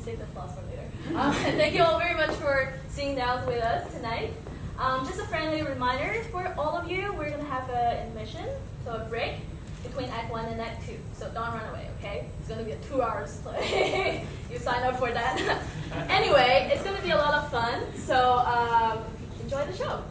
save the applause for later. And thank you all very much for sitting down with us tonight. Just a friendly reminder for all of you, we're going to have an intermission, so a break between Act 1 and Act 2. So don't run away, okay? It's going to be a 2 hours play. You sign up for that. Anyway, it's going to be a lot of fun, so enjoy the show.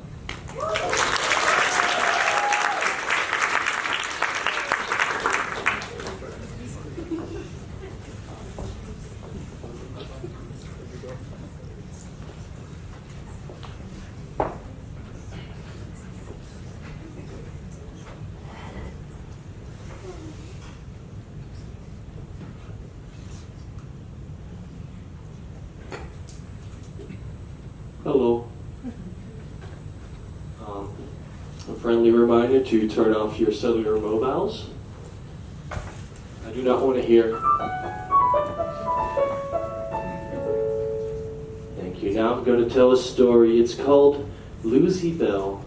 Hello. A friendly reminder to turn off your cellular mobiles. I do not want to hear. Thank you. Now I'm going to tell a story. It's called Lucy Bell.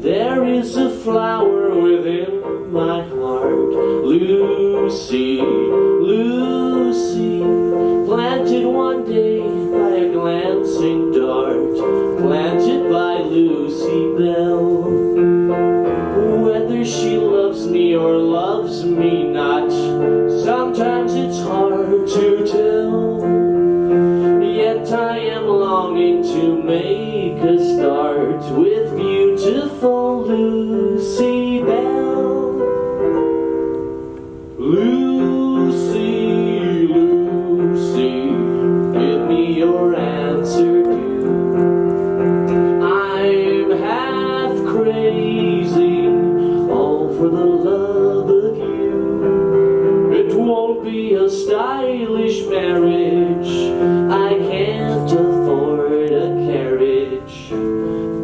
There is a flower within my heart, Lucy, Lucy, planted one day by a glancing dart, planted by Lucy Bell. Whether she loves me or loves me not, sometimes it's hard to tell. Yet I am longing to make a start with beautiful Lucy Bell. Lucy, Lucy, give me your answer due. I'm half crazy, all for the love of you. It won't be a stylish marriage, I can't afford a carriage,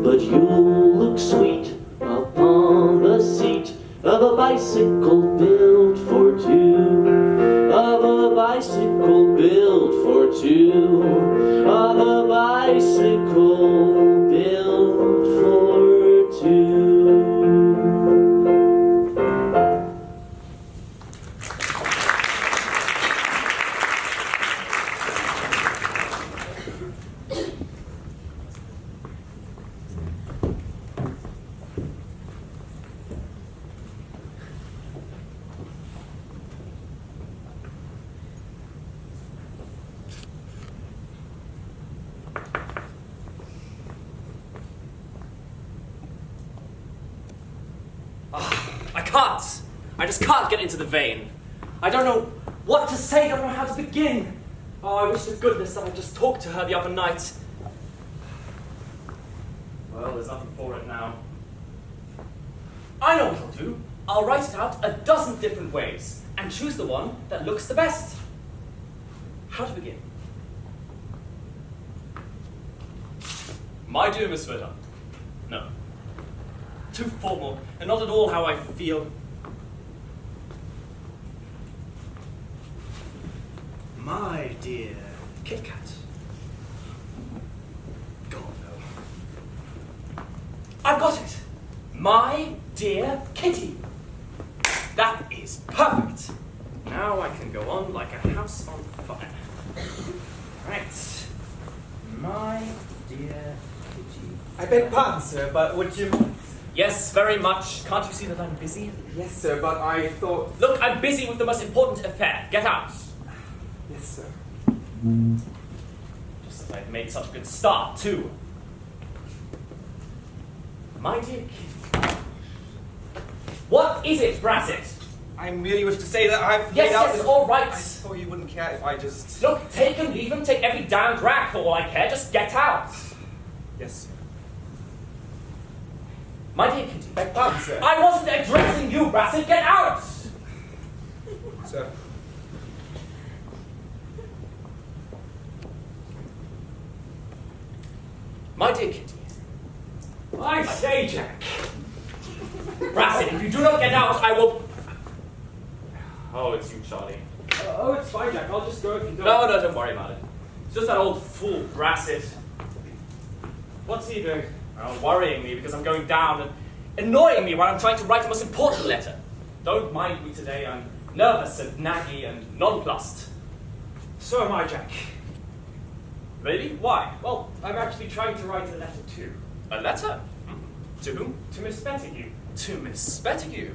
but you'll look sweet upon the seat of a bicycle built for two, of a bicycle built for two, of a bicycle built for two. I just can't get into the vein. I don't know what to say, I don't know how to begin. Oh, I wish to goodness that I just talked to her the other night. Well, there's nothing for it now. I know what I'll do. I'll write it out a dozen different ways and choose the one that looks the best. How to begin? My dear Miss Verdun. No. Too formal and not at all how I feel. My dear Kit Kat. God, no. I've got it. My dear Kitty. That is perfect. Now I can go on like a house on fire. Right. My dear Kitty. I beg pardon, sir, but would you... Yes, very much. Can't you see that I'm busy? Yes, sir, but I thought... Look, I'm busy with the most important affair. Get out. Yes, sir. Just as I've made such a good start, too. My dear Kitty. What is it, Brassett? I merely wish to say that I've Yes, laid out... yes, all right. I thought you wouldn't care if I just... Look, take and leave them, take every damned rag for all I care. Just get out. Yes, sir. My dear Kitty. Beg pardon, sir. I wasn't addressing you, Brassett. Get out. Sir. My dear Kitty. I say, Jack. Brassett, if you do not get out, I will... Oh, it's you, Charley. Oh, it's fine, Jack. I'll just go if you don't... No, don't worry about it. It's just that old fool, Brassett. What's he doing? Well, worrying me because I'm going down, and annoying me while I'm trying to write the most important letter. Don't mind me today, I'm nervous and naggy and nonplussed. So am I, Jack. Really? Why? Well, I'm actually trying to write a letter too. A letter? To whom? To Miss Spettigue. To Miss Spettigue.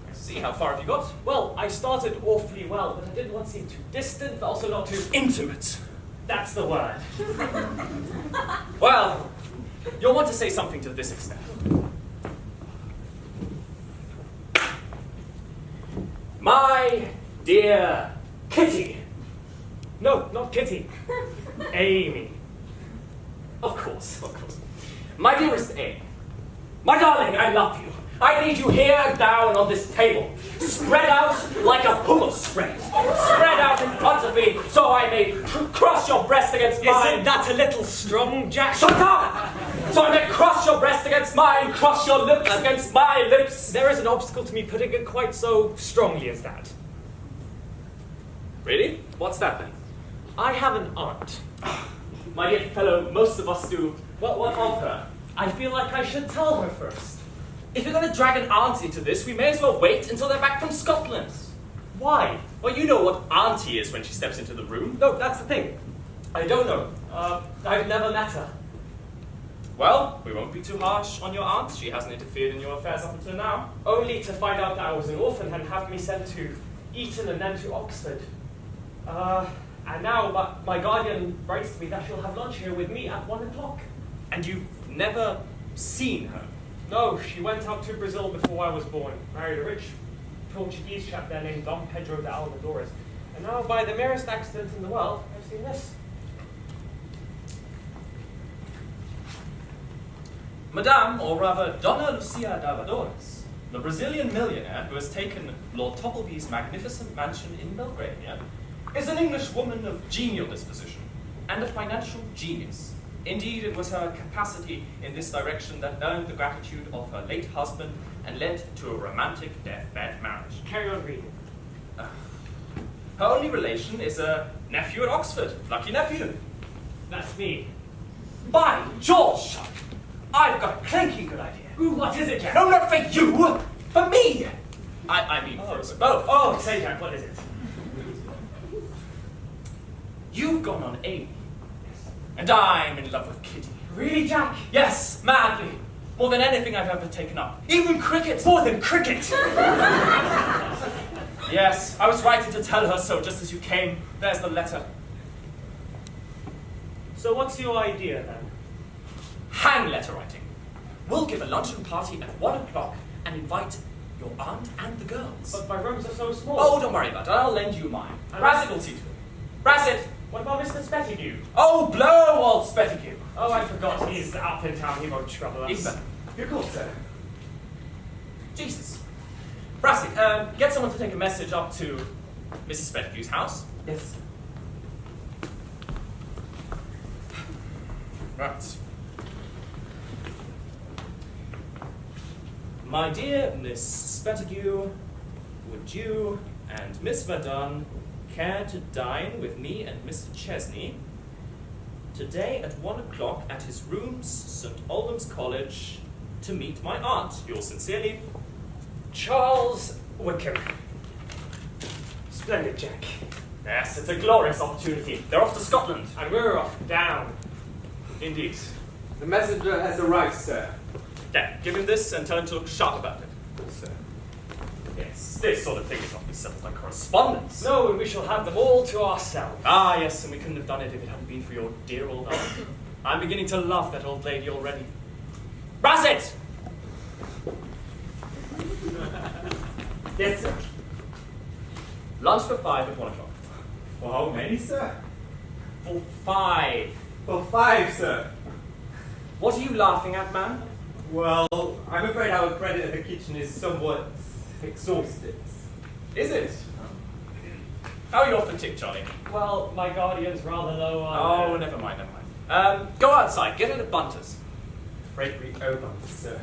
I see. How far have you got? Well, I started awfully well, but I didn't want to seem too distant, but also not too... Intimate. That's the word. Well, you'll want to say something to this extent. My dear Kitty. No, not Kitty. Amy. Of course. My dearest Amy. My darling, I love you. I need you here down on this table. Spread out like a hummus spread. Spread out in front of me so I may crush your breast against mine. Isn't that a little strong, Jack? Shut up! So I may crush your breast against mine, crush your lips against my lips. There is an obstacle to me putting it quite so strongly as that. Really? What's that then? I have an aunt. My dear fellow, most of us do. What of her? I feel like I should tell her first. If you're going to drag an aunt into this, we may as well wait until they're back from Scotland. Why? Well, you know what auntie is when she steps into the room. No, that's the thing. I don't know. I've never met her. Well, we won't be too harsh on your aunt. She hasn't interfered in your affairs up until now. Only to find out that I was an orphan and have me sent to Eton and then to Oxford. And now my guardian writes to me that she'll have lunch here with me at 1 o'clock. And you've never seen her? No, she went out to Brazil before I was born, married a rich Portuguese chap there named Dom Pedro de Almadores. And now, by the merest accident in the world, I've seen this. Madame, or rather Donna Lucia Davadores, the Brazilian millionaire who has taken Lord Toppleby's magnificent mansion in Belgravia, is an English woman of genial disposition and a financial genius. Indeed, it was her capacity in this direction that earned the gratitude of her late husband and led to a romantic deathbed marriage. Carry on reading. Her only relation is a nephew at Oxford. Lucky nephew. That's me. By George! I've got a clanking good idea. Ooh, what is it, Jack? No, not for you! For me! I mean, for us both. Oh, say, Jack, what is it? You've gone on Amy. And I'm in love with Kitty. Really, Jack? Yes, madly. More than anything I've ever taken up. Even cricket. More than cricket! Yes, I was writing to tell her so just as you came. There's the letter. So what's your idea, then? Hang letter writing. We'll give a luncheon party at 1 o'clock and invite your aunt and the girls. But my rooms are so small. Oh, don't worry about it. I'll lend you mine. Brassett will see to it. Brassett! What about Mr. Spettigue? Oh, blow, old Spettigue. Oh, I forgot. He's up in town. He won't trouble us. Even better. You're cool, sir. Jesus. Brassett, get someone to take a message up to Mrs. Spettigue's house. Yes. Right. My dear Miss Spettigue, would you and Miss Verdun care to dine with me and Mr. Chesney today at 1 o'clock at his rooms, St. Albans College, to meet my aunt? Yours sincerely, Charles Wykeham. Splendid, Jack. Yes, it's a glorious opportunity. They're off to Scotland. And we're off down. Indeed. The messenger has arrived, sir. Yeah, give him this and tell him to look sharp about it. Yes, sir. Yes, this sort of thing is not to be settled by correspondence. No, and we shall have them all to ourselves. Ah, yes, and we couldn't have done it if it hadn't been for your dear old aunt. I'm beginning to love that old lady already. Brassett! Yes, sir. Lunch for 5 at 1 o'clock. For how many, sir? For 5. For 5, sir. What are you laughing at, man? Well, I'm afraid our credit at the kitchen is somewhat exhausted. Is it? How are your fatigue, Charley? Well, my guardian's rather low on... Oh, never mind. Go outside, get it at Bunter's. Afraid we owe them, sir.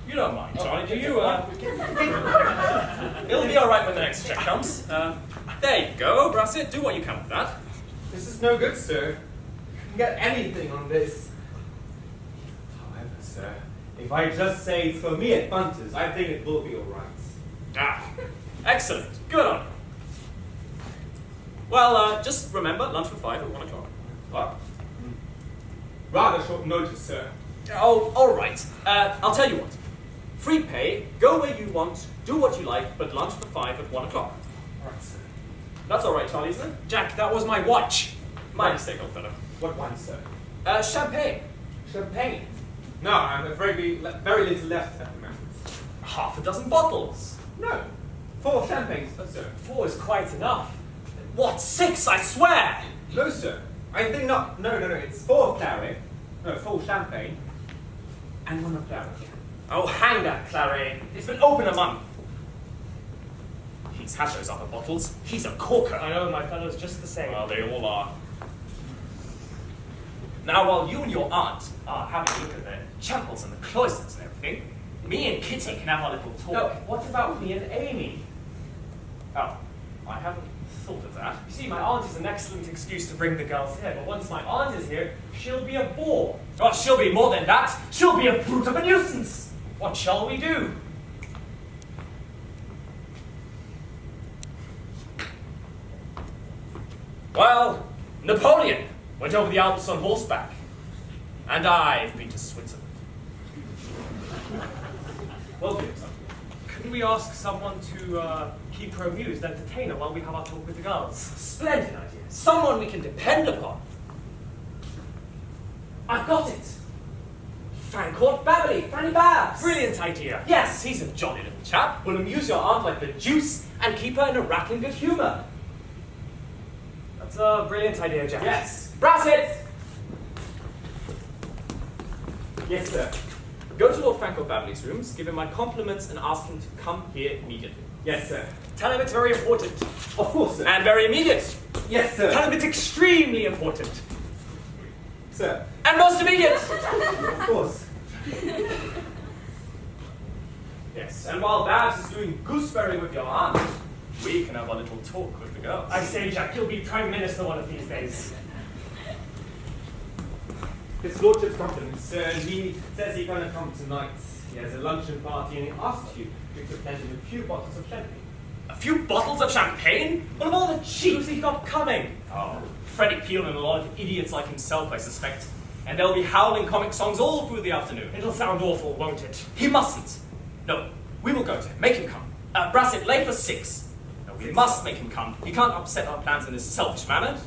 You don't mind, Charley, do you? It'll be alright when the next check comes. There you go, Brassett, do what you can with that. This is no good, sir. You can get anything on this. However, sir, sir. If I just say it's for me at Bunter's, I think it will be alright. Ah, excellent. Good on you. Well, just remember, lunch for 5 at 1 o'clock. What? Rather short notice, sir. Oh, all right. I'll tell you what. Free pay, go where you want, do what you like, but lunch for 5 at 1 o'clock. Alright, sir. That's all right, Charley, isn't it? Jack, that was my watch. My mistake, old fellow. What wine, sir? Champagne. Champagne? No, I'm afraid we very little left at the moment. Half a dozen bottles. No. 4 champagnes, sir. 4 is quite enough. What, 6, I swear! No, sir. I think not. No. It's 4 of claret. No, 4 champagne. And 1 of claret. Oh, hang that, Claret. It's been open a month. He's had those other bottles. He's a corker. I know, my fellow's just the same. Well, they all are. Now, while you and your aunt are having a look at the chapels and the cloisters and everything, me and Kitty can have our little talk. No, what about me and Amy? Oh, I haven't thought of that. You see, my aunt is an excellent excuse to bring the girls here, but once my aunt is here, she'll be a bore. Oh, she'll be more than that. She'll be a brute of a nuisance. What shall we do? Well, Napoleon went over the Alps on horseback, and I've been to Switzerland. Well, do something. Couldn't we ask someone to keep her amused, entertain her while we have our talk with the girls? Splendid idea. Someone we can depend upon. I've got it. Fancourt Babberley, Fanny Babs. Brilliant idea. Yes, he's a jolly little chap. Will amuse your aunt like the deuce and keep her in a rattling good humour. That's a brilliant idea, Jack. Yes. Brassett! Yes, sir. Go to Lord Fancourt Babberley's rooms, give him my compliments, and ask him to come here immediately. Yes, sir. Tell him it's very important. Of course, sir. And very immediate. Yes, sir. Tell him it's extremely important. Sir. And most immediate. Of course. Yes, and while Babs is doing gooseberry with your aunt, we can have a little talk with the girls. I say, Jack, you'll be Prime Minister one of these days. His lordship's compliments, sir, and he says he's going to come tonight. He has a luncheon party and he asked you if you could lend him a few bottles of champagne. A few bottles of champagne? What of all the cheap? Who's he got coming? Oh, Freddie Peel and a lot of idiots like himself, I suspect. And they'll be howling comic songs all through the afternoon. It'll sound awful, won't it? He mustn't. No, we will go to him. Make him come. Brassett, lay for 6. No, we must make him come. He can't upset our plans in this selfish manner.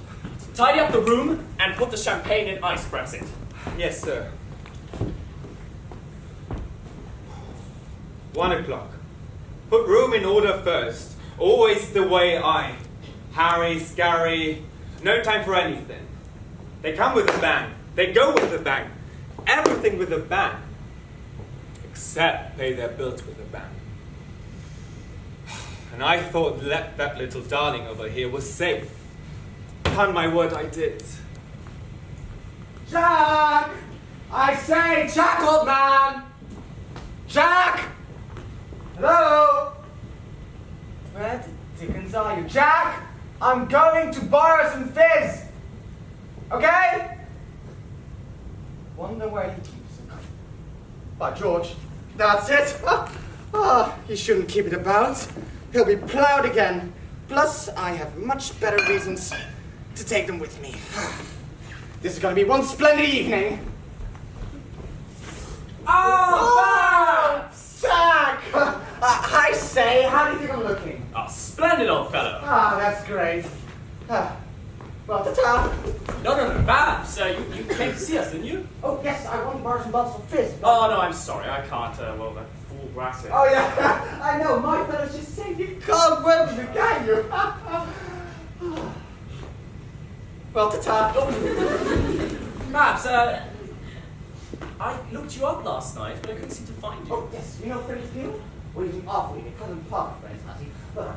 Tidy up the room and put the champagne in ice, Brassett. Yes, sir. 1 o'clock. Put room in order first. Always the way I. Harry, Scary, no time for anything. They come with a bang. They go with a bang. Everything with a bang. Except pay their bills with a bang. And I thought that little darling over here was safe. Upon my word, I did. Jack! I say, Jack, old man! Jack! Hello? Where the dickens are you? Jack! I'm going to borrow some fizz! Okay? Wonder where he keeps it. By George, that's it! He shouldn't keep it about. He'll be ploughed again. Plus, I have much better reasons to take them with me. This is going to be one splendid evening. Oh, Jack! I say, how do you think I'm looking? Oh, splendid old fellow. That's great. Well, ta-ta. No, Babs, you came to see us, didn't you? Oh, yes, I want to borrow some bottles of fizz. Oh, no, I'm sorry, I can't, that fool Brassett. Oh, yeah, I know, my fellow's just saying you can't win me, can you? Well, ta-ta. Babs, I looked you up last night, but I couldn't seem to find you. Oh, yes, you know Freddie Peel? Well, he's an awfully cousin park friends, has he? But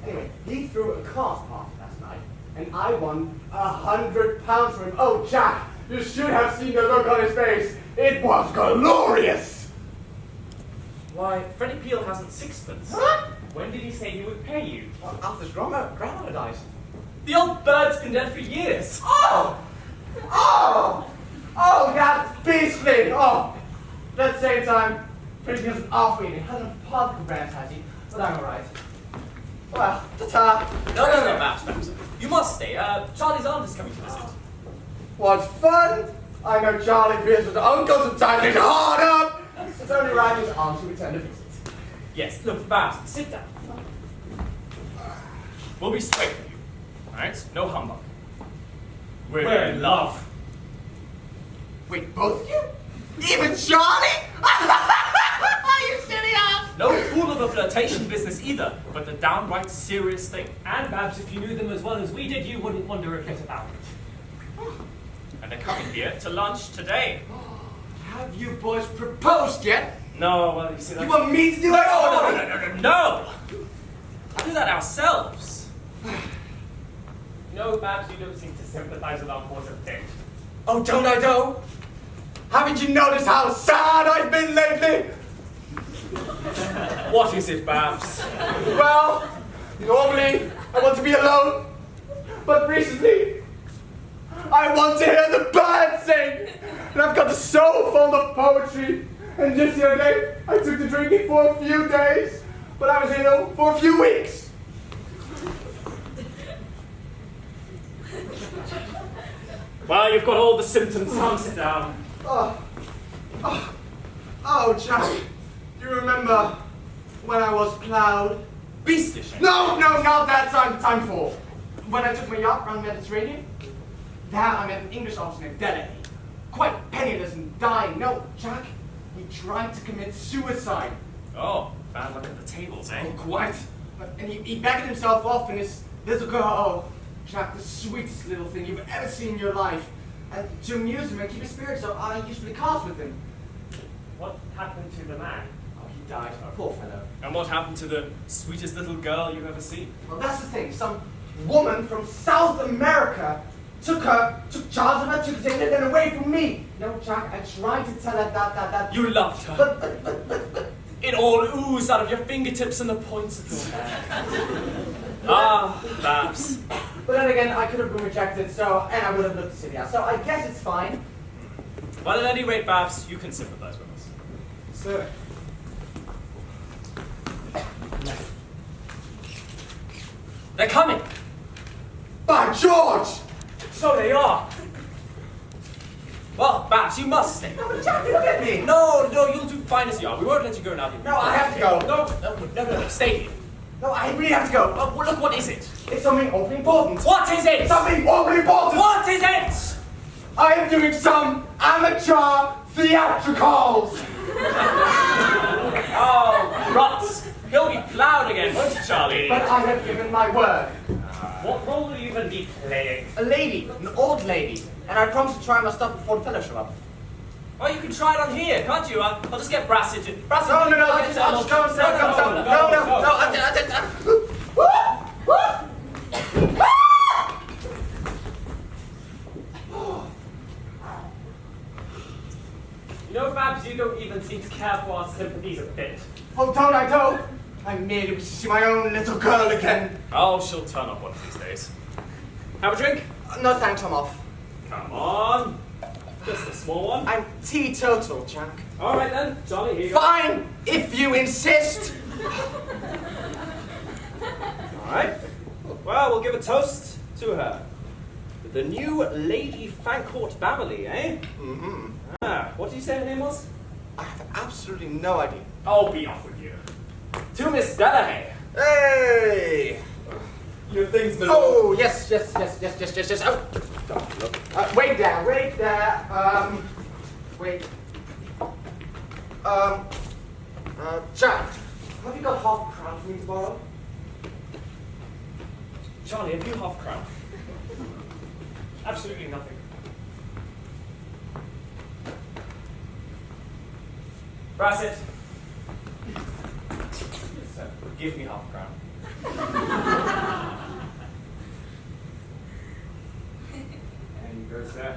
anyway, he threw a card party last night, and I won £100 for him. Oh, Jack, you should have seen the look on his face. It was glorious. Why, Freddie Peel hasn't 6pence. Huh? When did he say he would pay you? Well, after his grandmother died. The old bird's been dead for years. Oh, that's beastly. Oh, let's say time. Printing hasn't offered me. It hasn't particle brands, has he? But I'm alright. Well, ta-ta. No, Babs. You must stay. Charley's aunt is coming to visit. What fun! I know Charley beers with Uncle sometimes. It's hard up! It's only right his aunt to return a visit. Yes, look, Babs, sit down. We'll be straight with you. Alright? No humbug. We're in love. Wait, both of you? Even Charley? You silly ass! No fool of a flirtation business either, but the downright serious thing. And Babs, if you knew them as well as we did, you wouldn't wonder a bit about it. And they're coming here to lunch today. Have you boys proposed yet? No, well, you see that. You want me to do it? No! We'll do that ourselves. No, Babs, you don't seem to sympathize with our cause a bit. Oh, don't I know? Haven't you noticed how sad I've been lately? What is it, Babs? Well, normally I want to be alone, but recently I want to hear the birds sing, and I've got so fond of poetry. And just the other day, I took to drinking for a few days, but I was ill for a few weeks. Well, you've got all the symptoms. Come sit down. Oh, Jack, do you remember when I was ploughed? Beastly. No, not that time for. When I took my yacht around the Mediterranean, there I met an English officer named Delahay, quite penniless and dying. No, Jack, he tried to commit suicide. Oh, bad luck at the tables, eh? Oh, quite. And he backed himself off, and his little girl, oh, Jack, the sweetest little thing you've ever seen in your life. And to amuse him and keep his spirits up, I usually cast with him. What happened to the man? Oh, he died, a poor fellow. And what happened to the sweetest little girl you've ever seen? Well, that's the thing. Some woman from South America took charge of her, took her to England and away from me. No, Jack, I tried to tell her that. You loved her. But It all oozed out of your fingertips and the points of your hair. Ah, Babs. But then again, I could have been rejected, and I would have looked silly. So I guess it's fine. Well, at any rate, Babs, you can sympathize with us. Sir. They're coming! By George! So they are! Well, Babs, you must stay. No, but Jack, look at me! No, you'll do fine as you are. We won't let you go now. No, I have to go. No, stay here. No, I really have to go. Oh, well, look, what is it? It's something awfully important. What is it? Something awfully important! What is it? I am doing some amateur theatricals! Oh, rot. He'll be ploughed again, won't you, Charley? But I have given my word. What role will you even be playing? A lady, an old lady, and I promise to try my stuff before the fellow show up. Well, you can try it on here, can't you? I'll just get Brassett to... Brassett, No, I'll I'll just go and You know, Babs, you don't even seem to care for our sympathies a bit. Oh, don't I don't? I merely wish to see my own little girl again. Oh, she'll turn up one of these days. Have a drink? No thanks, I'm off. Come on. Just a small one. I'm teetotal, Jack. All right then, Charley, here you go. Fine, if you insist. All right. Well, we'll give a toast to her. The new Lady Fancourt Babberley, eh? Mm-hmm. Ah, what did you say her name was? I have absolutely no idea. Oh, be off with you. To Miss Delahay. Hey! Your things belong. Oh, yes. Oh, don't look. Wait there. Wait. Jack, have you got half a crown for me to borrow? Charley, have you half crown? Absolutely nothing. Brassett. Give me half a crown. And you go, sir.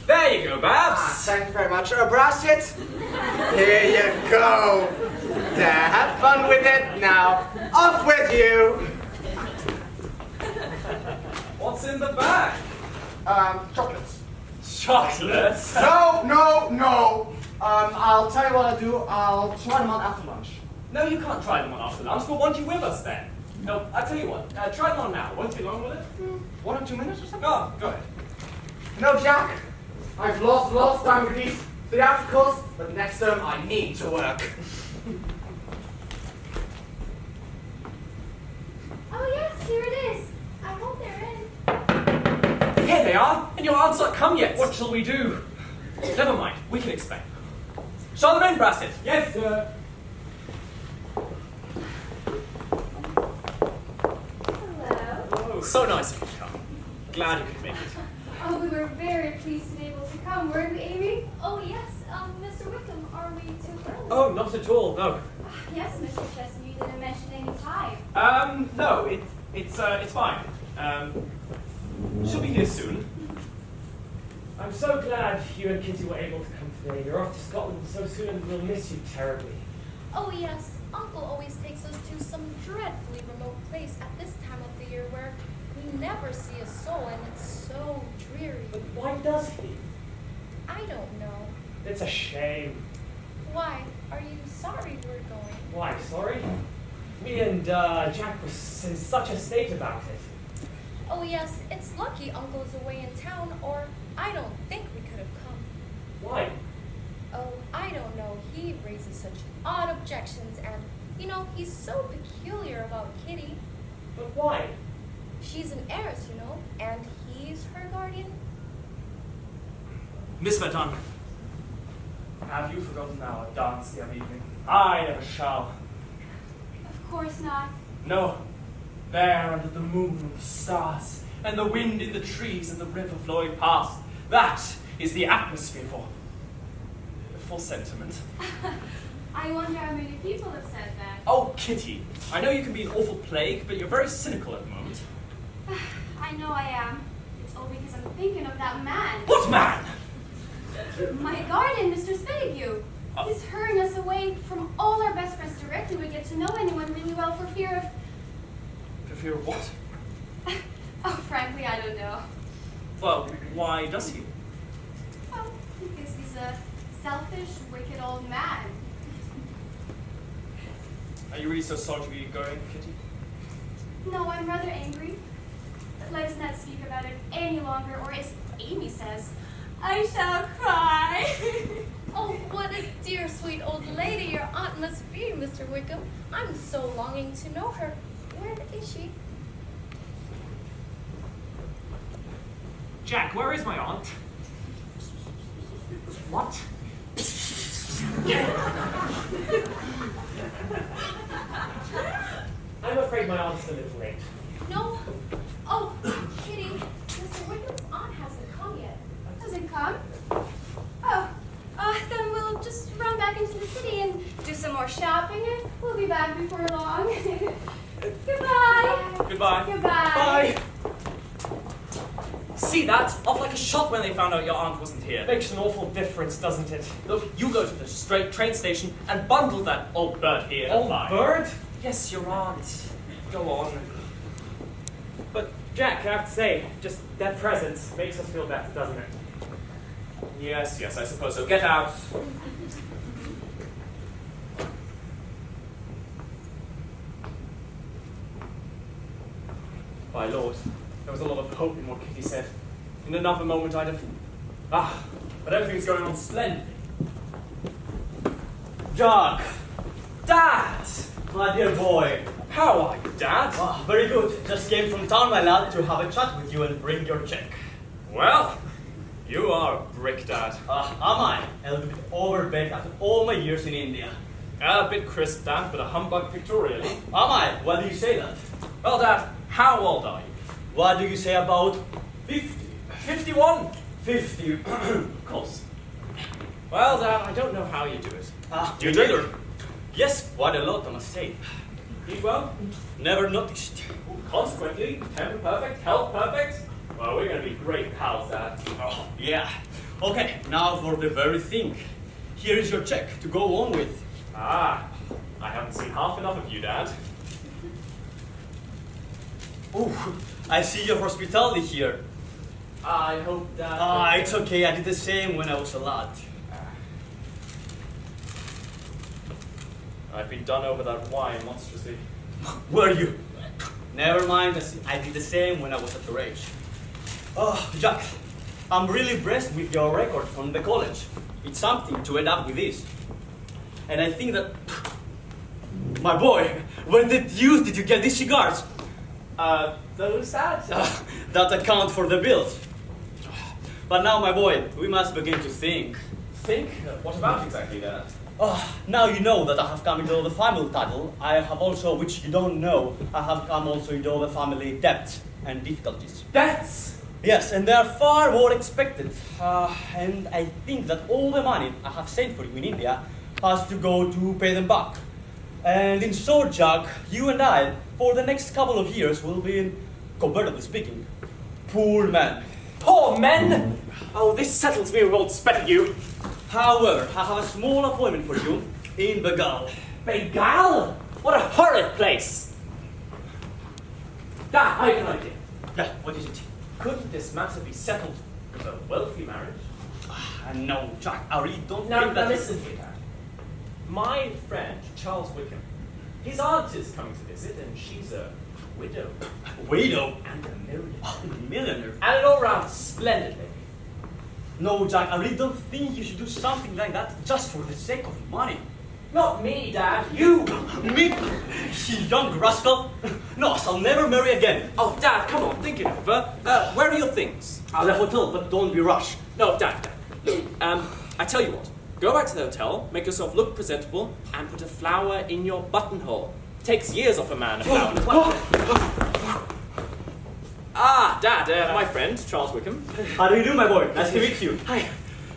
There you go, Babs. Thank you very much. Brassett, here you go. There, have fun with it. Now, off with you. What's in the bag? Chocolates. Chocolates? No. I'll tell you what I'll do. I'll try them on after lunch. No, you can't try them on after lunch. We'll want you with us then. No, I'll tell you what. Try them on now. Won't be long, will it? 1 or 2 minutes or something? Go ahead. No, Jack. I've lost a lot of time with these theatricals, but next term I need to work. Oh yes, here it is. I hope they're in. Here they are, and your aunt's not come yet. What shall we do? Never mind, we can explain. Show them in, Brassett. Yes, sir. Hello. So nice of you to come. Glad you could make it. Oh, we were very pleased to be able to come, weren't we, Amy? Oh yes, Mr. Wykeham, are we too early? Oh, not at all, no. Yes, Mr. Chesney, you didn't mention any time. No, it's fine. She'll be here soon. I'm so glad you and Kitty were able to come today. You're off to Scotland so soon and we'll miss you terribly. Oh yes, Uncle always takes us to some dreadfully remote place at this time of the year where we never see a soul and it's so dreary. But why does he? I don't know. It's a shame. Why? Are you sorry we're going? Why, sorry? Me and Jack was in such a state about it. Oh yes, it's lucky Uncle's away in town, or I don't think we could have come. Why? Oh, I don't know. He raises such odd objections, and, you know, he's so peculiar about Kitty. But why? She's an heiress, you know, and he's her guardian. Miss Verdun, have you forgotten our dance the other evening? I never shall. Of course not. No. There under the moon and the stars, and the wind in the trees and the river flowing past. That is the atmosphere for sentiment. I wonder how many people have said that. Oh, Kitty, I know you can be an awful plague, but you're very cynical at the moment. I know I am. It's all because I'm thinking of that man. What man? My guardian, Mr. Spettigue. He's hurrying us away from all our best friends directly we get to know anyone really well for fear of... For fear of what? Oh, frankly, I don't know. Well, why does he? Well, because he's a selfish, wicked old man. Are you really so sorry to be going, Kitty? No, I'm rather angry. But let us not speak about it any longer, or as Amy says, I shall cry. Oh, what a dear, sweet old lady your aunt must be, Mr. Wykeham. I'm so longing to know her. Where is she? Jack, where is my aunt? What? I'm afraid my aunt's a little late. No. Oh, Kitty, Mr. Wykeham's aunt hasn't come yet. Hasn't come? Oh, then we'll just run back into the city and do some more shopping, and we'll be back before long. Goodbye. Goodbye. Goodbye. Bye. See that? Off like a shot when they found out your aunt wasn't here. Makes an awful difference, doesn't it? Look, you go to the straight train station and bundle that old bird here. Old Bye. bird? Yes, your aunt. Go on. But Jack, I have to say, just that presence makes us feel better, doesn't it? Yes, I suppose so. Get out. My lord, there was a lot of hope in what Kitty said. In another moment I'd have... but everything's going on splendidly. Jack, Dad! my dear boy. How are you, Dad? Very good. Just came from town, my lad, to have a chat with you and bring your check. Well, you are a brick, Dad. Am I? A little bit overbaked after all my years in India. A bit crisp, Dad, but a humbug pictorially. Am I? Why do you say that? Well, Dad, how old are you? What do you say about 50? 51. 50, of course. Well, Dad, I don't know how you do it. Do you drink? Yes, quite a lot, I must say. Eat well? Never noticed. Consequently, temper perfect, health perfect. Well, we're going to be great pals, Dad. Oh, yeah. Okay, now for the very thing. Here is your check to go on with. I haven't seen half enough of you, Dad. Oh, I see your hospitality here. I hope that... It's okay. I did the same when I was a lad. I've been done over that wine monstrously. Were you? Never mind. I did the same when I was at your age. Oh, Jack, I'm really impressed with your record from the college. It's something to end up with this. And I think that... My boy, where the deuce did you get these cigars? Those that? That account for the bills. But now, my boy, we must begin to think. Think? What about exactly that? Now you know that I have come into the family title. I have also, which you don't know, I have come also into the family debt and difficulties. Debts? Yes, and they are far more expected. And I think that all the money I have sent for you in India has to go to pay them back. And in short, Jack, you and I, for the next couple of years, will be, comparatively speaking, poor men. Poor men? Oh, this settles me with old Spettigue. However, I have a small appointment for you in Bengal. Bengal? What a horrid place! Dad, I have an idea. Yeah, what is it? Couldn't this matter be settled with a wealthy marriage? No, Jack, I really don't Now, think that... listen here, Dad. My friend, Charles Wykeham, his aunt is coming to visit, and she's a widow. Widow? And a millionaire. Millionaire? And an all-round splendid lady. No, Jack, I really don't think you should do something like that just for the sake of money. Not me, Dad, you! Me? You young rascal! No, I shall never marry again. Oh, Dad, come on, think it over. Where are your things? At the hotel, but don't be rushed. No, Dad, look, I tell you what. Go back to the hotel, make yourself look presentable, and put a flower in your buttonhole. Takes years off a man, a flower in his buttonhole. Ah, Dad, my friend, Charles Wykeham. How do you do, my boy? Nice to meet you. Hi.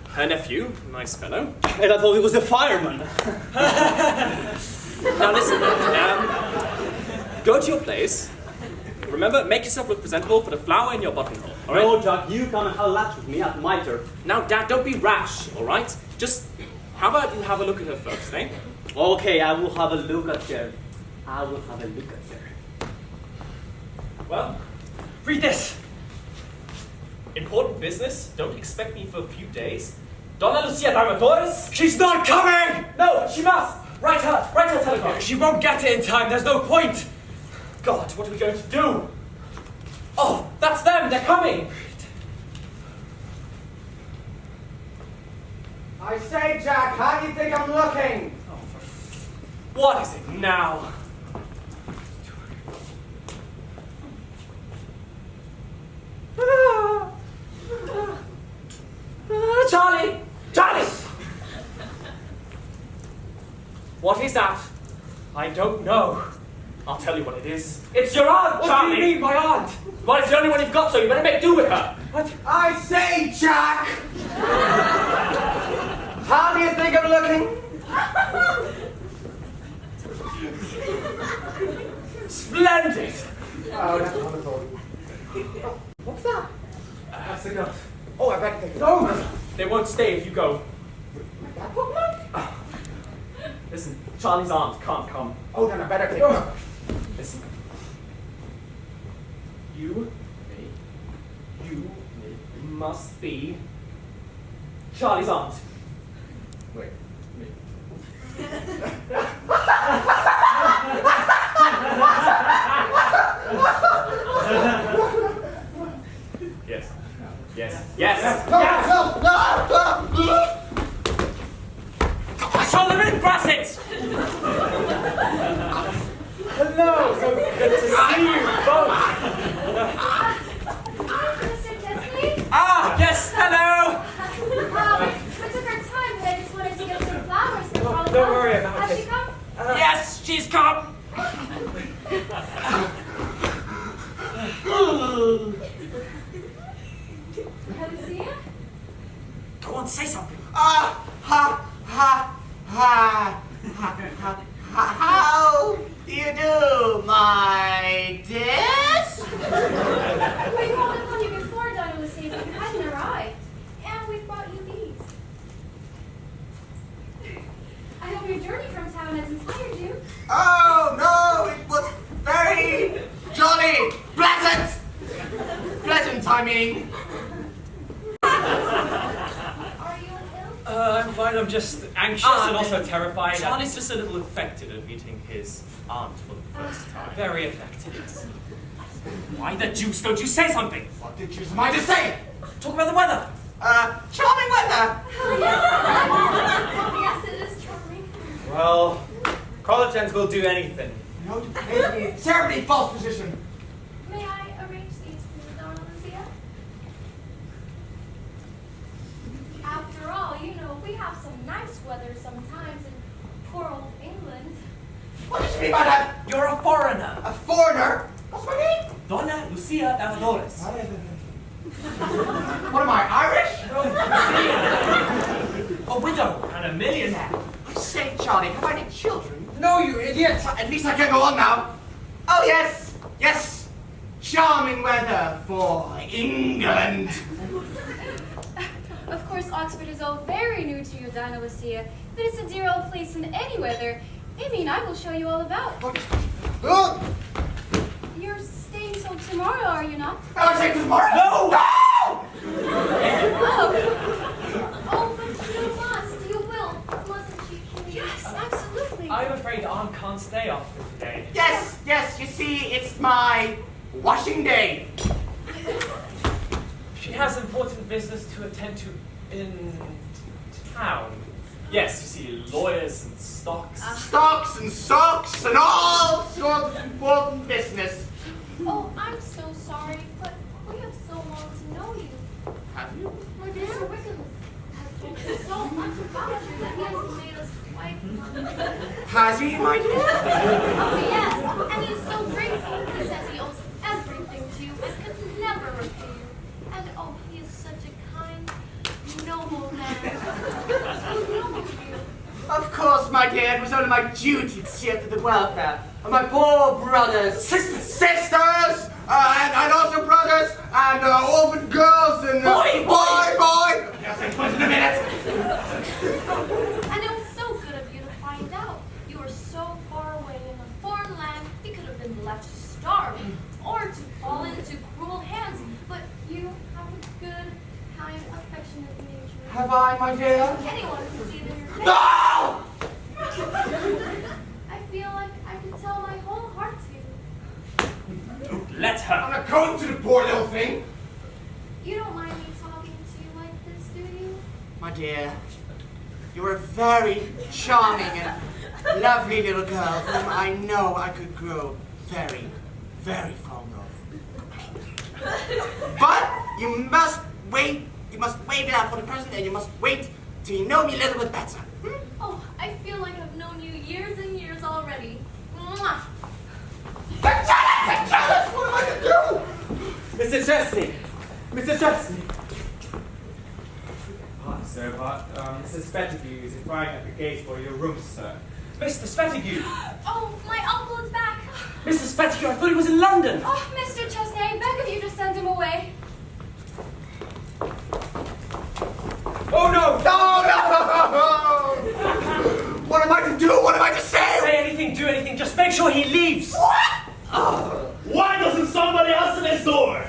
Her nephew, nice fellow. And I thought he was the fireman. Now listen, go to your place. Remember, make yourself look presentable, put a flower in your buttonhole, alright? No, Jack, you come and have lunch with me at my turn. Now, Dad, don't be rash, alright? Just, how about you have a look at her first, eh? Okay, I will have a look at her. I will have a look at her. Well, read this. Important business. Don't expect me for a few days. Donna Lucia Darmatores. She's not coming! No, she must. Write her telegram. She won't get it in time, there's no point! God, what are we going to do? Oh, that's them. They're coming. I say, Jack, how do you think I'm looking? What is it now? Charley! Charley! What is that? I don't know. I'll tell you what it is. It's your aunt, What Charley! do you mean, my aunt? Well, it's the only one you've got, so you better make do with her. What? I say, Jack! How do you think I'm looking? Splendid! Oh, that's wonderful. What's that? That's the girl. Oh, I better take it over. They won't stay if you go. That woman? Listen, Charlie's aunt can't come. Oh, then I better take it over. Listen. You must be Charlie's aunt. Wait. Yes. Yes. Yes. No! Show them in, Brassett! Hello, so good to see you both. Hi, Mr. Chesney. Ah, yes, hello! We took our time, but I just wanted to get some flowers for Charlie. Don't worry about Has it. she come? Yes, she's come! Lucia? Go on, say something. How do you do, my dears? We called upon you before, Donna Lucia, but you hadn't arrived. And we brought you these. I hope your journey from town has inspired you. Oh, no, it was very jolly, pleasant, I mean. fine. I'm just anxious and also terrified. Charley's just a little affected at meeting his aunt for the first time. Very affected. Why the deuce don't you say something? What the deuce am I to say? Talk about the weather. Charming weather. Yes, it is charming. Well, college ends will do anything. No, a terribly false position. May I arrange these for you, Donna Lucia? After all, you know, we have some nice weather sometimes in poor old England. What does she mean by that? You're a foreigner. A foreigner? What's my name? Donna Lucia Davadores. What am I, Irish? A widow and a millionaire. I say, Charlie, have I any children? No, you idiot! At least I can go on now. Oh, yes, yes. Charming weather for England. Of course, Oxford is all very new to you, Donna Lucia, but it's a dear old place in any weather. I mean, I will show you all about. Oh, You're staying till tomorrow, are you not? I say tomorrow. No! No! Oh, but you must. You will, mustn't you? Yes, absolutely. I'm afraid Aunt can't stay after today. Yes, yes, you see, it's my washing day. She has important business to attend to in town. Yes, you see, lawyers and stocks. Stocks and socks and all sorts of important business. Oh, I'm so sorry, but we have so long to know you. Have you, my dear? Mr. Wickham has told us so much about you that he has made us quite Has he, my dear? Oh, yes, and he is so grateful. He says he owes everything to you and could never repay you. And oh, he is such a kind, noble man. So noble of you. Of course, my dear, it was only my duty to see after the welfare of my poor brothers, sisters, and also brothers, and orphan girls, and Boy! Yes, I was in a minute. And it was so good of you to find out. You were so far away in a foreign land, you could have been left to starve or to fall into cruel hands. But you have a good, kind, affectionate nature. Have I, my dear? Anyone can see that you're No! I feel like I could tell my whole heart to you. Let her. I'm not going to the poor little thing. You don't mind me talking to you like this, do you? My dear, you're a very charming and lovely little girl whom I know I could grow very, very fond of. But you must wait it out for the present, and you must wait till you know me a little bit better. Oh, I feel like I've known you years and years already. Mwah! Jealous! What am I to do? Mr. Chesney! Mr. Chesney! Pardon, sir, but Mrs. Spettigue is inquiring at the gate for your room, sir. Mr. Spettigue! Oh, my uncle is back. Mr. Spettigue, I thought he was in London! Oh, Mr. Chesney, I beg of you to send him away. Oh no! No! What am I to do? What am I to say? Say anything, do anything, just make sure he leaves! Why doesn't somebody answer this door?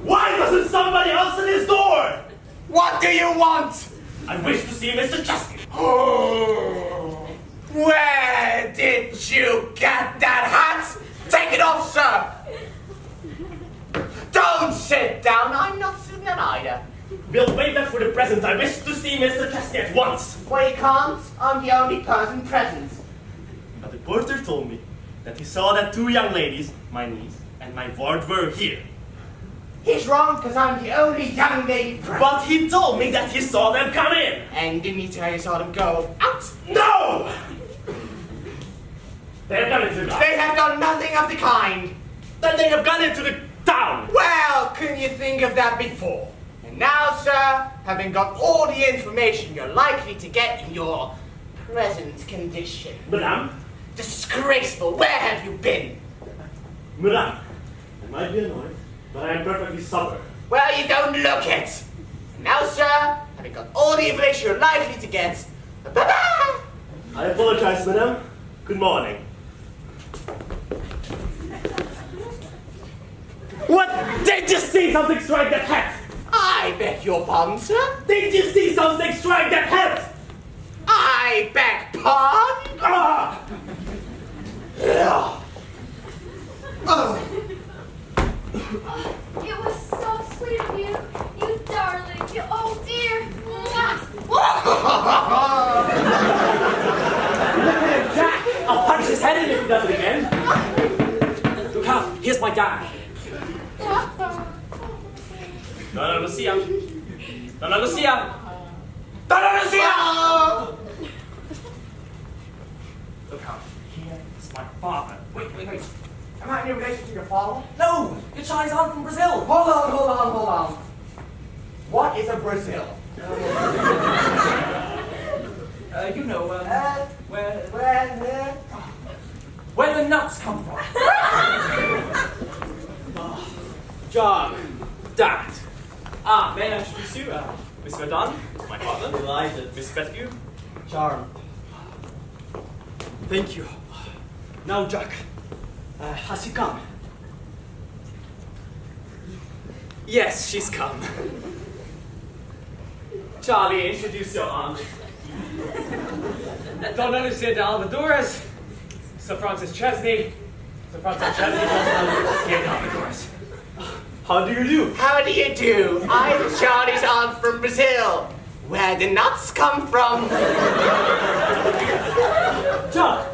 Why doesn't somebody answer this door? What do you want? I wish to see Mr. Chesney. Oh, where did you get that hat? Take it off, sir. Don't sit down. I'm not sitting down either. We'll wait that for the present. I wish to see Mr. Chesney at once. Well, you can't. I'm the only person present. But the porter told me that he saw that two young ladies, my niece and my ward, were here. He's wrong, because I'm the only young lady present. But he told me that he saw them come in. And didn't he tell you saw them go out? No! They have gone into the They have done nothing of the kind. Then they have gone into the town. Well, couldn't you think of that before? And now, sir, having got all the information you're likely to get in your present condition. Madame? Disgraceful. Where have you been? Madame, I might be annoyed, but I am perfectly sober. Well, you don't look it. And now, sir, having got all the information you're likely to get, bye-bye! I apologize, madame. Good morning. What? Did you see something strike that hat? I I beg your pardon, sir? Did you see some snake strike that head? I beg pardon? Ah! It was so sweet of you. You darling. You, oh dear. Mwah. Jack! I'll punch his head in if he does it again. Look out, here's my dad. Donna Lucia. Donna Lucia. Donna Lucia! Look out, here's my father. Wait. Am I in relation to your father? No, you're Charlie's aunt from Brazil. Hold on. What is a Brazil? You know, where the nuts come from. John. Dad. May I introduce you? Miss Verdun, my father. Delighted. Miss Spettigue. Charmed. Thank you. Now, Jack, has he come? Yes, she's come. Charlie, introduce your aunt. Donna Lucia de Alvadores, Sir Francis Chesney. Sir Francis Chesney, here de Alvadores. How do you do? How do you do? I'm Charlie's aunt from Brazil. Where the nuts come from? Jack!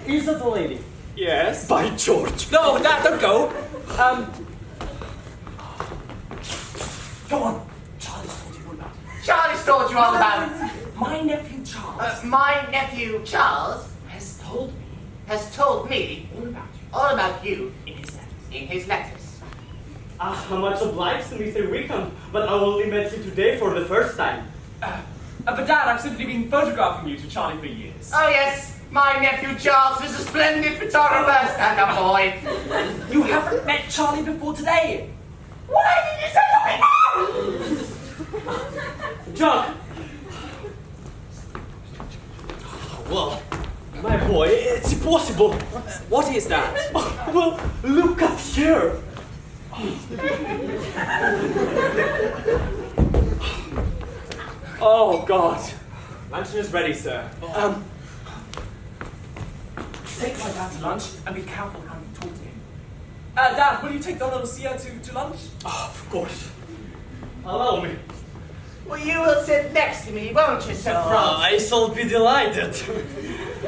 Is that the lady? Yes? By George! No, Dad, don't go. Go on. Charlie's told you all about it. Charlie's told you all about it. My nephew Charles My nephew Charles has told me all about you in his letters. in his letters. How much obliged to Mr. Wykeham, but I only met you today for the first time. But Dad, I've simply been photographing you to Charlie for years. Oh yes, my nephew Charles is a splendid photographer. Stand up, boy. You haven't met Charlie before today. Why did you say something now? Jack! Well, my boy, it's impossible. What is that? Well, look up here. Oh, God. Luncheon is ready, sir. Take my dad to lunch and be careful how you talk to him. Dad, will you take Donna Lucia to lunch? Oh, of course. Allow me. Well, you will sit next to me, won't you, Sir Francis? I shall be delighted.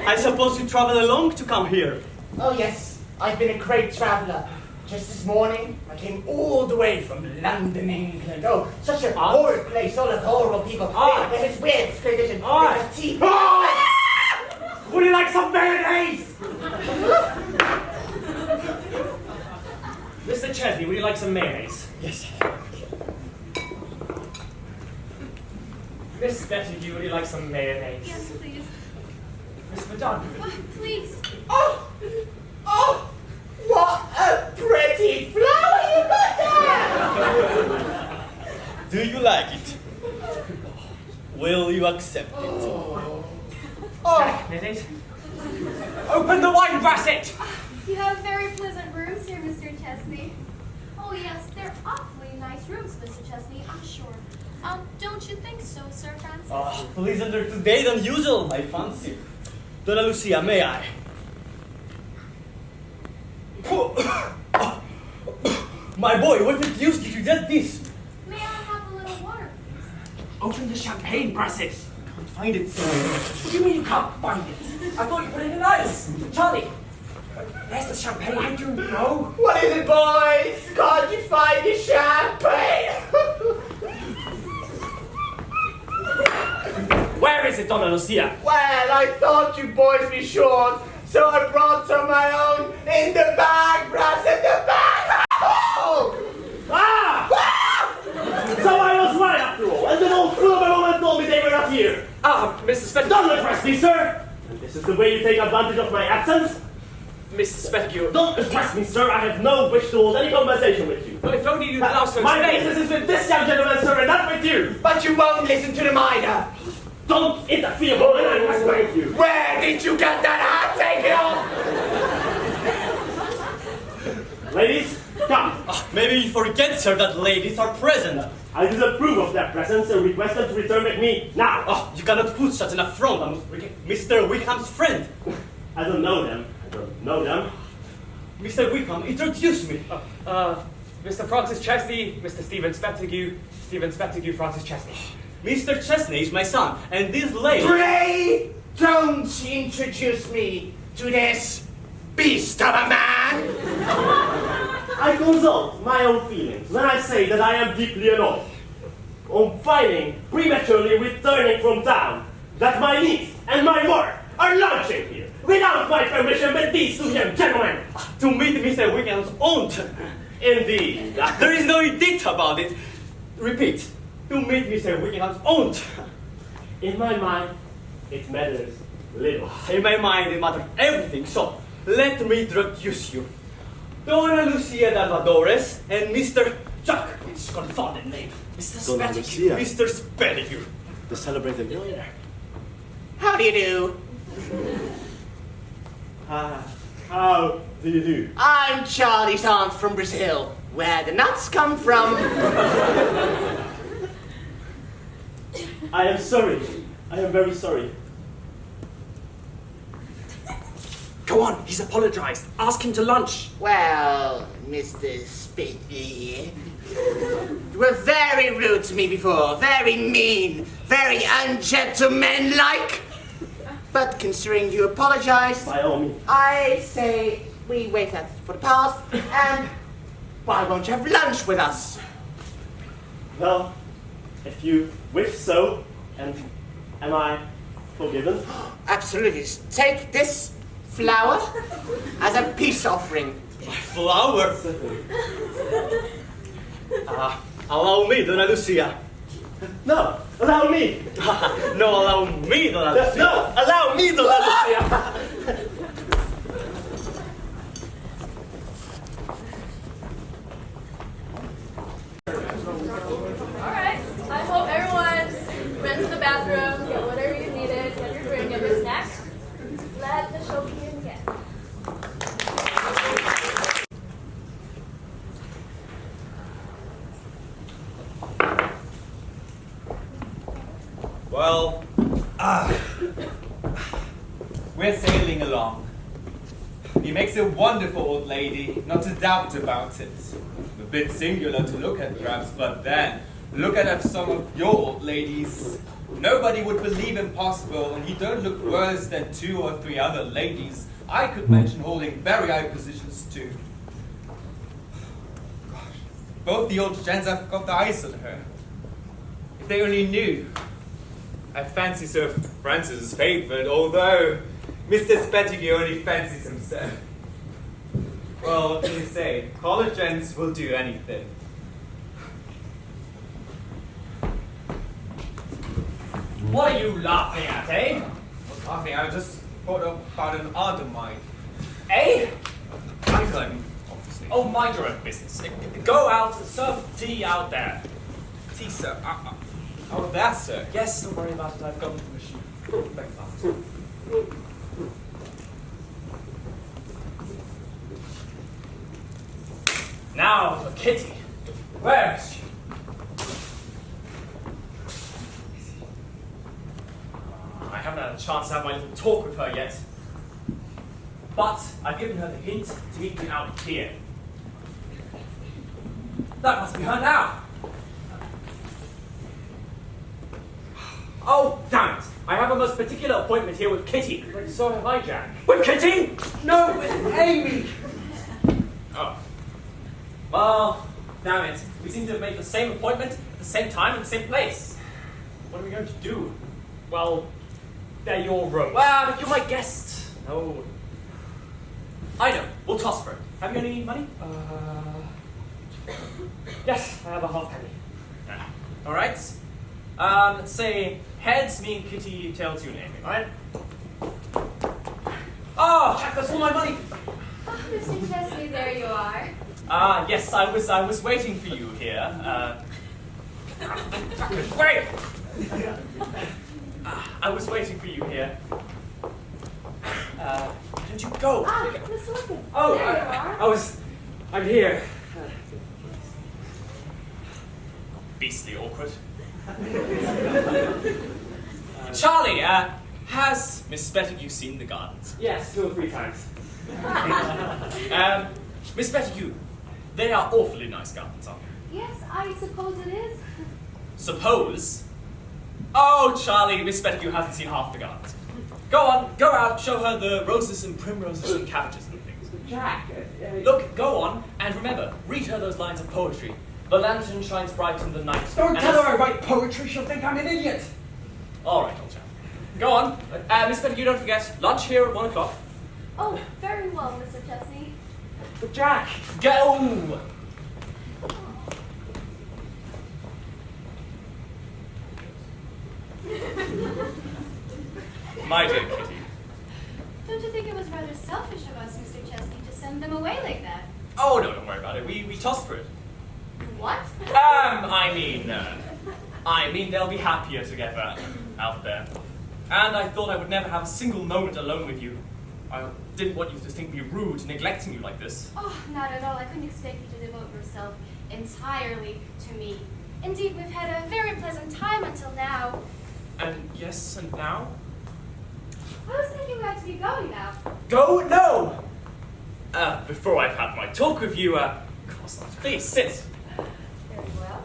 I suppose you travel along to come here. Oh yes, I've been a great traveller. Just this morning, I came all the way from London, England. Oh, such a horrid place, all the horrible people. There's weird tradition. There's a tea. Would you like some mayonnaise? Mr. Chesney, would you like some mayonnaise? Yes. Miss Spettigue, would you like some mayonnaise? Yes, please. Miss Verdun. Please. Oh, what a pretty flower you got there! Do you like it? Will you accept it? Mayonnaise? Open the wine, Brassett! You have very pleasant rooms here, Mr. Chesney. Oh yes, they're awfully nice rooms, Mr. Chesney, I'm sure. Don't you think so, Sir Francis? Pleasanter today than usual, I fancy. Donna Lucia, may I? My boy, what refused you to get this? May I have a little water? Open the champagne, Brassett! Can't find it. What do you mean you can't find it? I thought you put it in ice. Charlie, where's the champagne? I don't know. What is it, boys? Can't you find your champagne? Where is it, Donna Lucia? Well, I thought you boys would be short, so I brought some of my own in the bag, Brassett, the bag! Oh! So I was right after all, and an old fool of a woman told me they were not here. Mrs. Spettigue. Don't address me, sir! And this is the way you take advantage of my absence? Mrs. Spettigue. Don't address me, sir. I have no wish to hold any conversation with you. Well, if only you'd allow us to My explain. business is with this young gentleman, sir, and not with you. But you won't listen to the minor. Don't interfere, woman. I must with you. Where did you get that hat? Take it off! Ladies, come. Maybe you forget, sir, that ladies are present. I disapprove of their presence and request them to return with me now. Oh, you cannot put such an affront on Mr. Wykeham's friend. I don't know them. I don't know them. Mr. Wykeham, introduce me. Mr. Francis Chesney, Mr. Stephen Spettigue, Francis Chesney. Mr. Chesney is my son, and this lady... Pray don't introduce me to this beast of a man. I consult my own feelings when I say that I am deeply annoyed. On finding, prematurely returning from town, that my niece and my work are lunching here, without my permission with these two young gentlemen. To meet Mr. Wykeham's aunt. Indeed. There is no indeed about it. Repeat. To meet Mr. Wykeham's aunt. In my mind, it matters little. In my mind, it matters everything. So, let me introduce you. Donna Lucia Dalvadores and Mr. Jack. It's a confounded name. Mr. Donna Spettigue. Lucia. Mr. Spettigue. The celebrated millionaire. How do you do? How do you do? I'm Charley's aunt from Brazil, where the nuts come from. I am sorry. I am very sorry. Go on, he's apologized. Ask him to lunch. Well, Mr. Spettigue, you were very rude to me before, very mean, very ungentlemanlike. But considering you apologized, By all means. I say we wait that for the past, and why won't you have lunch with us? Well, if you wish so, and am I forgiven? Absolutely. Just take this flower as a peace offering. Flower. Allow me, Donna Lucia. No, allow me. No, allow me, Donna Lucia. No, Allow me, Donna Lucia. Alright, I hope everyone's went to the bathroom, get whatever you needed, get your drink, get your snack. Let the show begin again. Well, we're sailing along. He makes a wonderful old lady, not a doubt about it. A bit singular to look at, perhaps, but then, look at some of your old ladies. Nobody would believe impossible, and he don't look worse than 2 or 3 other ladies I could mention holding very high positions too. Gosh, both the old gents have got their eyes on her. If they only knew. I fancy Sir Francis is favoured, although Mr. Spettigue only fancies himself. Well, what can you say? College gents will do anything. What are you laughing at, eh? Not laughing, I just thought about an aunt of mine. Eh? Franklin, obviously. Oh, mind your own business. Go out and serve tea out there. Tea, sir. Oh, that, sir. Yes, don't worry about it. I've got permission. Back fast. Now for Kitty. Where is she? I haven't had a chance to have my little talk with her yet. But I've given her the hint to meet me out here. That must be her now. Oh, damn it! I have a most particular appointment here with Kitty. But so have I, Jack. With Kitty? No, with Amy. Oh. Well, damn it. We seem to have made the same appointment at the same time in the same place. What are we going to do? Well, they're your room. Well, but you're my guest. No. I know. We'll toss for it. Have you any money? Yes, I have a halfpenny. All right. Let's say heads, me and Kitty, tails, you name it. All right. Oh, Jack, that's all my money. Oh, Mr. Chesney, there you are. Yes, I was waiting for you here. Wait! I was waiting for you here. Why don't you go? Mr. Lincoln. Oh, there you are. I'm here. beastly awkward. Charley, has Miss Spettigue seen the gardens? Yes, 2 or 3 times. Miss Spettigue, they are awfully nice gardens, aren't they? Yes, I suppose it is. Suppose? Oh, Charley, Miss Spettigue hasn't seen half the gardens. Go on, go out, show her the roses and primroses and cabbages and things. Jack, Look, go on, and remember, read her those lines of poetry. The lantern shines bright in the night. don't tell her I write poetry, she'll think I'm an idiot. All right, old chap. Go on. Miss Spettigue, don't forget, lunch here at 1 o'clock. Oh, very well, Mr. Chesney. But Jack, Go! My dear Kitty. Don't you think it was rather selfish of us, Mr. Chesney, to send them away like that? Oh, no, don't worry about it. We tossed for it. What? I mean they'll be happier together out there. And I thought I would never have a single moment alone with you. I didn't want you to think me rude, neglecting you like this. Oh, not at all. I couldn't expect you to devote yourself entirely to me. Indeed, we've had a very pleasant time until now. And yes, and now? I was thinking we ought to be going now. Go? No! Before I've had my talk with you, of course not. Please, sit. Very well.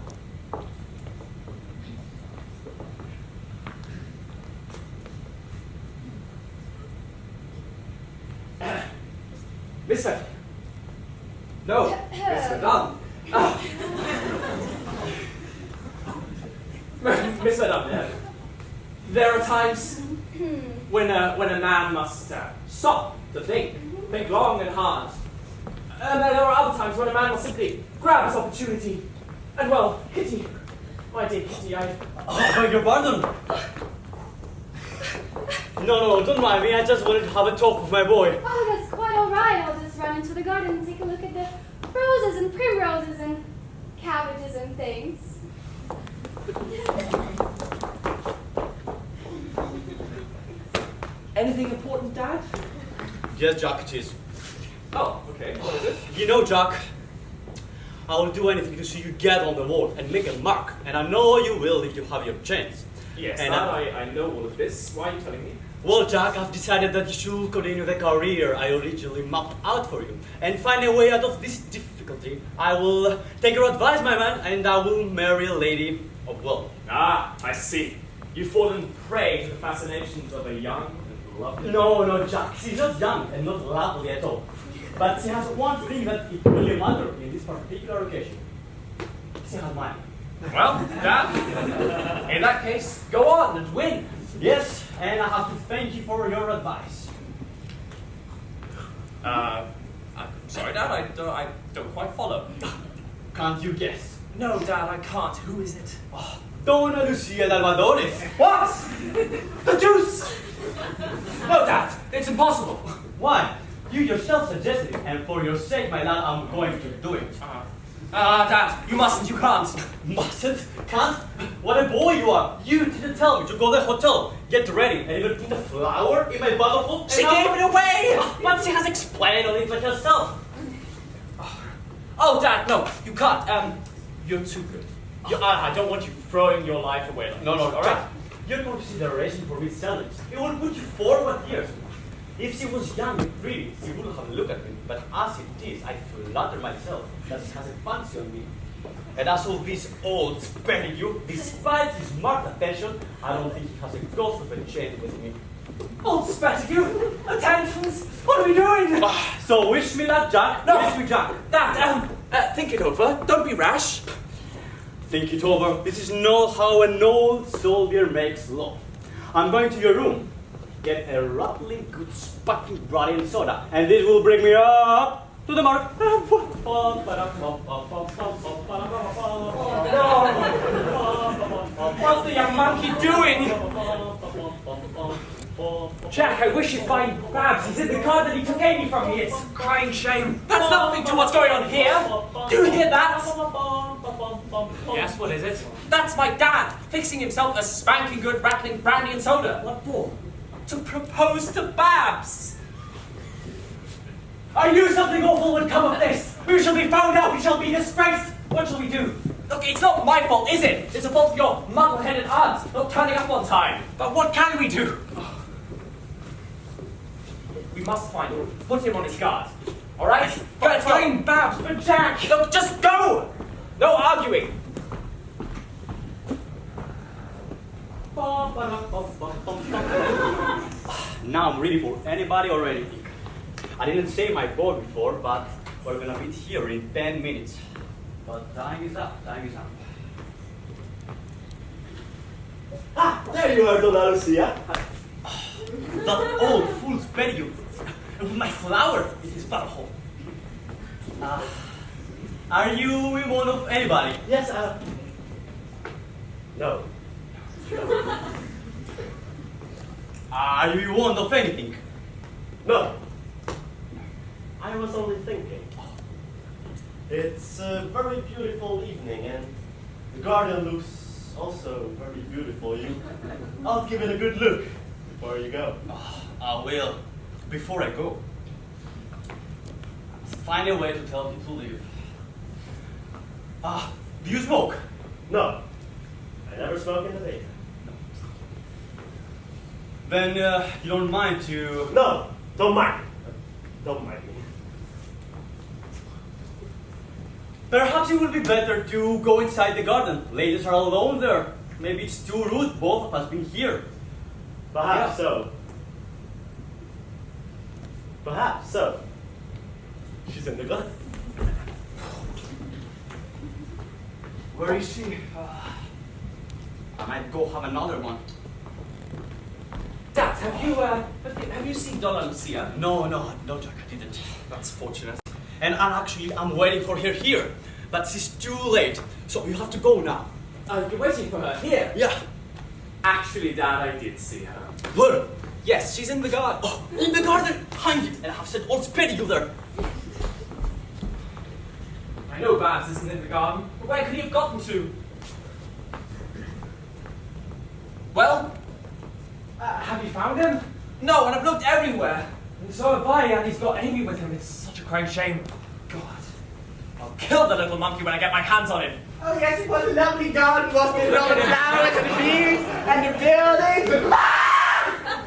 Miss Spettigue. No, Miss Verdun. Miss Verdun, there are times when a man must stop to think long and hard. And there are other times when a man will simply grab his opportunity. And well, Kitty, my dear Kitty, I beg your pardon. No, don't mind me. I just wanted to have a talk with my boy. Oh, that's quite all right. I'll just run into the garden and take a look at the roses and primroses and cabbages and things. Anything important, Dad? Yes, Jack, it is. Oh, okay. What is it? You know, Jack, I will do anything to see you get on the wall and make a mark. And I know you will if you have your chance. Yes, and I know all of this. Why are you telling me? Well, Jack, I've decided that you should continue the career I originally mapped out for you and find a way out of this difficulty. I will take your advice, my man, and I will marry a lady of wealth. Ah, I see. You've fallen prey to the fascinations of a young and lovely... No, Jack, she's not young and not lovely at all. But she has one thing that it really matters in this particular occasion. She has money. Well, Dad, in that case, go on and win. Yes, and I have to thank you for your advice. I'm sorry, Dad, I don't quite follow. Can't you guess? No, Dad, I can't. Who is it? Oh, Donna Lucia d'Alvadones. What? The deuce! No, Dad, it's impossible. Why? You yourself suggested it, and for your sake, my lad, I'm going to do it. Dad, you mustn't, you can't. Mustn't? Can't? What a boy you are! You didn't tell me to go to the hotel, get ready, and even put a flower in my bottle. She gave it away! But she has explained on it by herself. Oh, Dad, no, you can't. You're too good. I don't want you throwing your life away like No, this, all right? Your consideration for Miss Sellers, it would put you forward years. If she was young and pretty, she wouldn't have looked at me. But as it is, I flatter myself that she has a fancy on me. And as for this old Spettigue, despite his marked attention, I don't think he has a ghost of a chance with me. Old Spettigue! Attentions! What are we doing? So wish me luck, Jack. No. Wish me Jack. Dad, think it over. Don't be rash. Think it over. This is not how an old soldier makes love. I'm going to your room. Get a rattling good sparkling brandy and soda, and this will bring me up to the mark. What's the young monkey doing? Jack, I wish you'd find Babs. He's in the car that he took Amy from me. It's a crying shame. That's nothing to what's going on here. Do you hear that? Yes, what is it? That's my dad, fixing himself a spanking good rattling brandy and soda. What for? To propose to Babs. I knew something awful would come of this. We shall be found out. We shall be disgraced. What shall we do? Look, it's not my fault, is it? It's the fault of your muddle-headed aunt not turning up on time. But what can we do? We must find him. Put him on his guard. All right? Fine, Babs, but Jack. Look, just go. No arguing. Now I'm ready for anybody or anything. I didn't say my board before, but we're gonna meet here in 10 minutes. But time is up, time is up. Ah, there you are, Donna Lucia. That old fool Spettigue, with my flower in his butthole. Are you in one of anybody? Yes, no. Are you in one of anything? No. I was only thinking. It's a very beautiful evening, and the garden looks also very beautiful. I'll give it a good look before you go. I will. Before I go, find a way to tell him to leave. Do you smoke? No. I never smoke in the day. Then you don't mind to... No, don't mind. Don't mind me. Perhaps it would be better to go inside the garden. Ladies are alone there. Maybe it's too rude, both of us being here. Perhaps so. Perhaps so. She's in the garden. Where is she? I might go have another one. Dad, have you seen Donna Lucia? No, Jack, I didn't. That's fortunate. And I'm waiting for her here. But she's too late, so you have to go now. You're waiting for her here? Yeah. Actually, Dad, I did see her. Where? Yes, she's in the garden. Oh, in the garden! Hang it! And I have sent old Spettigue there. I know Babs isn't in the garden, but where could he have gotten to? Well? Have you found him? No, and I've looked everywhere. And so have I, and he's got Amy with him. It's such a crying shame. God. I'll kill the little monkey when I get my hands on him. Oh yes, it was a lovely garden, wasn't it? All the flowers and the trees and the buildings.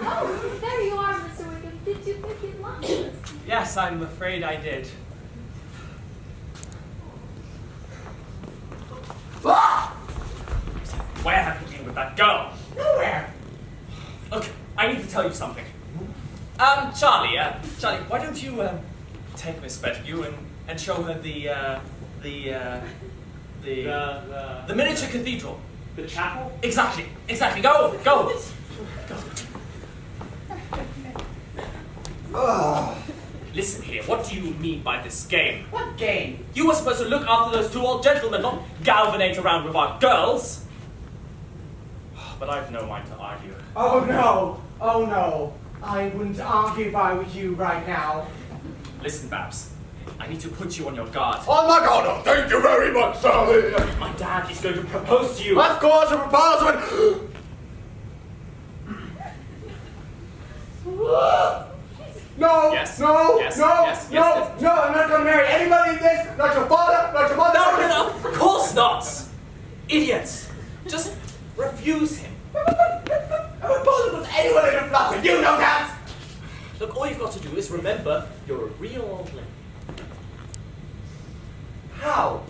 Oh, there you are, Mr. Wickham. Did you pick it lunches? Yes, I'm afraid I did. Where have you been with that girl? Nowhere. Look, I need to tell you something. Charley, why don't you take Miss Spettigue and show her the miniature cathedral? The chapel? Exactly. Go. Listen here, what do you mean by this game? What game? You were supposed to look after those two old gentlemen, not galvanate around with our girls. But I've no mind to argue. Oh no. I wouldn't argue if I were you right now. Listen, Babs, I need to put you on your guard. Oh my God! Oh, thank you very much, Charley. My dad is going to propose to you. Of course, a proposal. No, Yes. no, Yes. no, Yes. no, Yes. no, I'm not gonna marry anybody in this, not your father, not your mother. No, of course not. Idiots. Just refuse him. I would pose with anyone in a flower, you know that! Look, all you've got to do is remember you're a real old lady. How?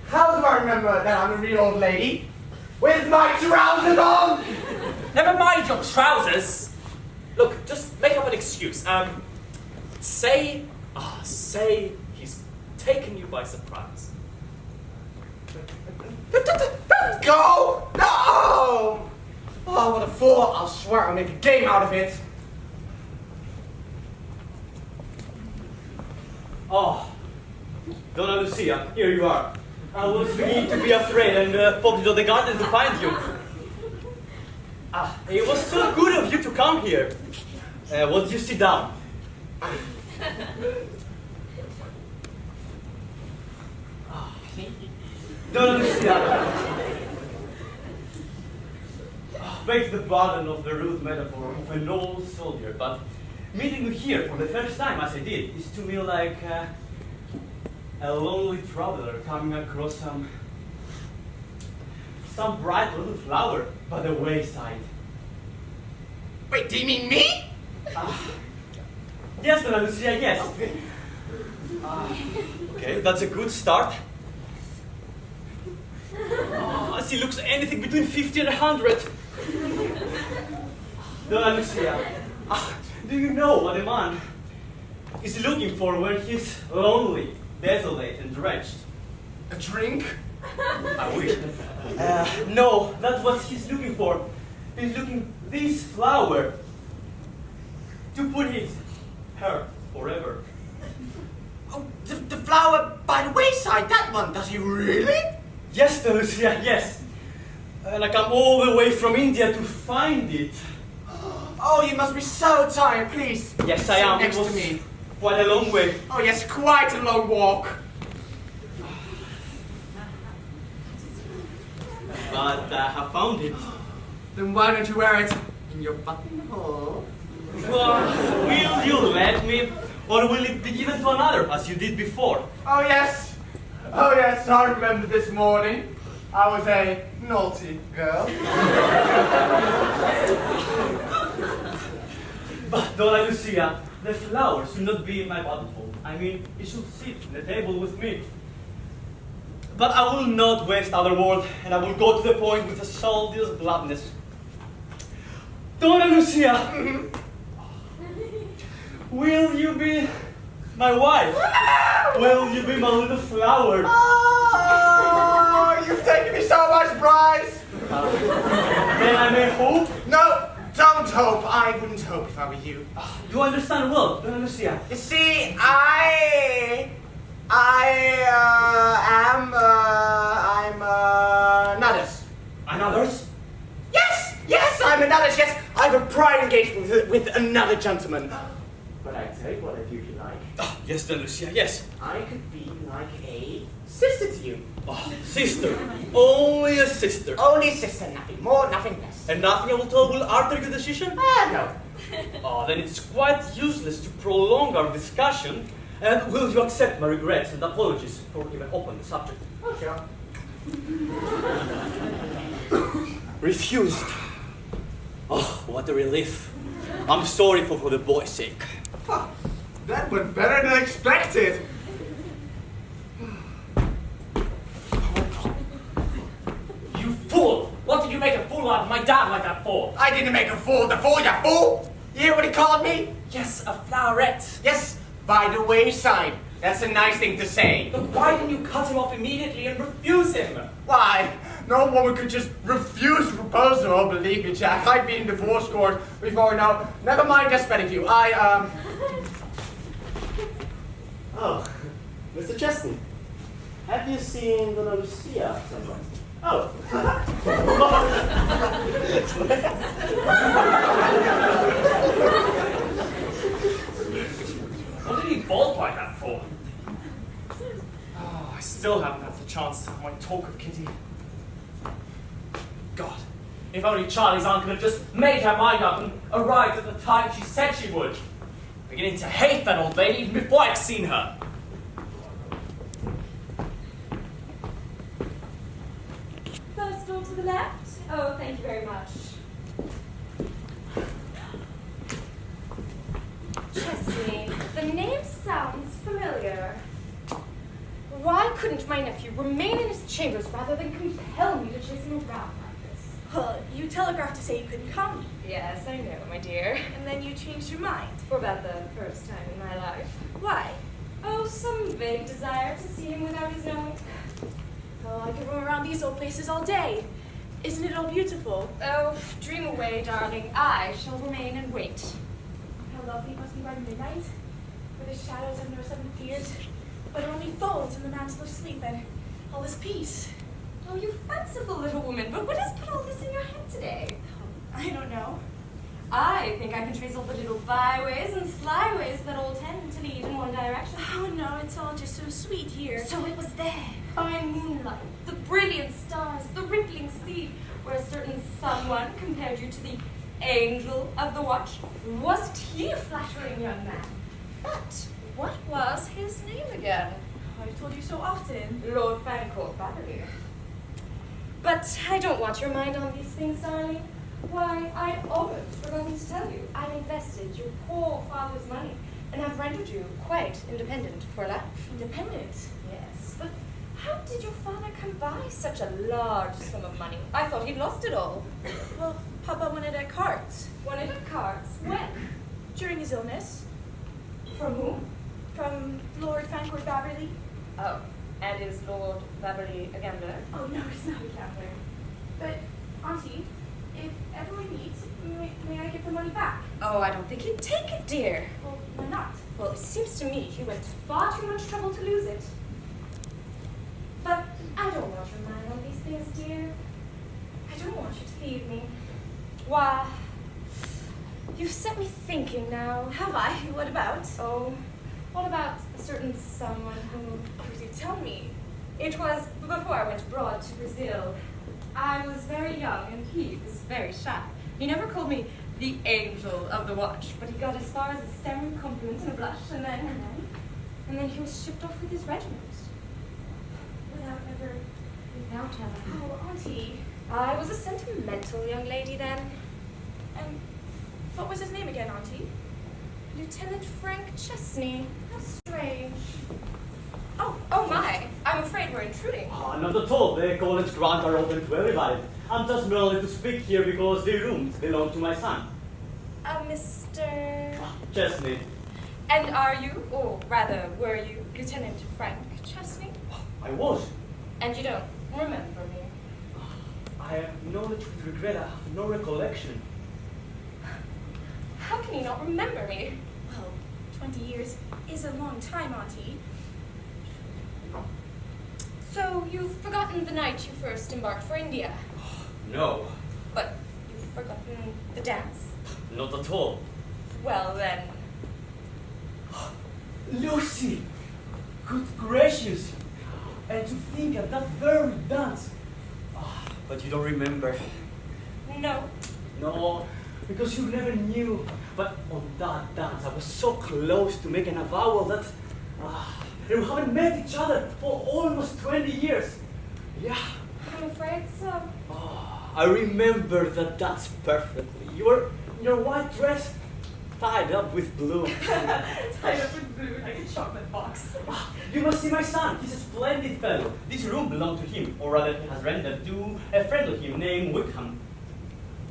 How do I remember that I'm a real old lady? With my trousers on? Never mind your trousers. Look, just make up an excuse. Say he's taken you by surprise. Go! No! Oh, what a fool. I'll swear I'll make a game out of it. Oh, Donna Lucia, here you are. I was beginning to be afraid and popped into the garden to find you. It was so good of you to come here. Won't you sit down? Donna Lucia. Beg the pardon of the rude metaphor of an old soldier, but meeting you here for the first time, as I did, is to me like a lonely traveler coming across some some bright little flower by the wayside. Wait, do you mean me? Yes, Donna Lucia, yes. Okay, that's a good start. She looks anything between 50 and 100. Donna Lucia, do you know what a man is looking for when he's lonely, desolate, and drenched? A drink? I wish. No, that's what he's looking for. He's looking this flower to put his hair forever. Oh, the flower by the wayside, that one, does he really? Yes, Lucia, yes. And I come all the way from India to find it. Oh, you must be so tired, please. Yes, I am. Next It was to me. quite a long way. Oh, yes, quite a long walk. But I found it. Then why don't you wear it in your buttonhole? Well, will you let me? Or will it be given to another, as you did before? Oh, yes. Oh, yes, I remember this morning. I was a naughty girl. But, Donna Lucia, the flowers should not be in my buttonhole. I mean, it should sit on the table with me. But I will not waste other words, and I will go to the point with a saltiest gladness. Donna Lucia, will you be my wife? Will you be my little flower? Oh, you've taken me so much prize. Then I may hope? No, don't hope. I wouldn't hope if I were you. Do you understand well, Donna Lucia? You see, I'm Nutters. Another's? Yes, I'm a Nutters, yes. I have a prior engagement with another gentleman. But I tell you what I do like. Oh, yes, Donna Lucia, yes. I could be like a sister to you. Oh, sister. Only a sister. Only sister, nothing more, nothing less. And nothing I will tell will alter your decision? No. Oh, then it's quite useless to prolong our discussion. And will you accept my regrets and apologies for even opening the subject? Oh, sure. Refused. Oh, what a relief. I'm sorry for the boy's sake. That went better than expected. You fool! What did you make a fool out of my dad like that for? I didn't make a fool of the fool, you fool! You hear what he called me? Yes, a floweret. Yes, by the wayside. That's a nice thing to say. But why didn't you cut him off immediately and refuse him? Why? No woman could just refuse to propose to her. Oh, believe me, Jack. I'd be in divorce court before now. Never mind that Spettigue. Oh, Mr. Chesney, have you seen Donna Lucia somewhere? Oh. What did he bolt like that for? Oh, I still haven't had the chance to have my talk with Kitty. God, if only Charley's aunt could have just made her mind up and arrived at the time she said she would. I'm beginning to hate that old lady even before I've seen her. First door to the left. Oh, thank you very much. Chesney, the name sounds familiar. Why couldn't my nephew remain in his chambers rather than compel me to chase him around like this? Well, you telegraphed to say you couldn't come, Yes, I know, my dear. and then you changed your mind. For about the first time in my life. Why? Oh, some vague desire to see him without his knowing. Oh, I could roam around these old places all day. Isn't it all beautiful? Oh, dream away, darling. I shall remain and wait. How lovely it must be by midnight, where the shadows have no sudden fears, but only folds in the mantle of sleep and all this peace. Oh, you fanciful little woman, but what has put all this in your head today? I don't know. I think I can trace all the little byways and slyways that all tend to lead in one direction. Oh no, it's all just so sweet here. So it was there, by moonlight, the brilliant stars, the rippling sea, where a certain someone compared you to the angel of the watch. Wasn't he a flattering young man? But what was his name again? I've told you so often. Lord Fancourt, Babberley. But I don't want your mind on these things, darling. Why, I almost forgotten to tell you. I've invested your poor father's money and have rendered you quite independent for life. Independent? Yes, but how did your father come by such a large sum of money? I thought he'd lost it all. Well, Papa won it at cards. Won it at cards? When? During his illness. From whom? From Lord Fancourt Babberley. Oh, and is Lord Babberley a gambler? Oh, no, he's not a gambler. But, Auntie, if ever we meet, may I give the money back? Oh, I don't think he'd take it, dear. Well, why not? Well, it seems to me he went to far too much trouble to lose it. But I don't want your mind on these things, dear. I don't want you to leave me. Why, you've set me thinking now. Have I? What about? Oh, what about a certain someone who... Oh, you tell me. It was before I went abroad to Brazil. I was very young and he was very shy. He never called me the angel of the watch, but he got as far as a stammering compliment and a blush, and then he was shipped off with his regiment. Without ever... Without ever. Oh, Auntie. I was a sentimental young lady then. And what was his name again, Auntie? Lieutenant Frank Chesney. How strange. Oh My, I'm afraid we're intruding. Not at all. The college grounds are open to everybody. I'm just merely to speak here because the rooms belong to my son. Mr... Chesney. And are you, or rather, were you, Lieutenant Frank Chesney? I was. And you don't remember me? I acknowledge with regret I have no recollection. How can you not remember me? Well, 20 years is a long time, Auntie. So you've forgotten the night you first embarked for India? No. But you've forgotten the dance? Not at all. Well then... Lucy! Good gracious! And to think of that very dance! But you don't remember. No. No, because you never knew. But on that dance, I was so close to making a vow that... and we haven't met each other for almost 20 years. Yeah. I'm afraid so. I remember that dance perfectly. You were in your white dress, tied up with blue. Tied up with blue, like a chocolate box. You must see my son. He's a splendid fellow. This room belonged to him, or rather he has rented to a friend of him named Wykeham.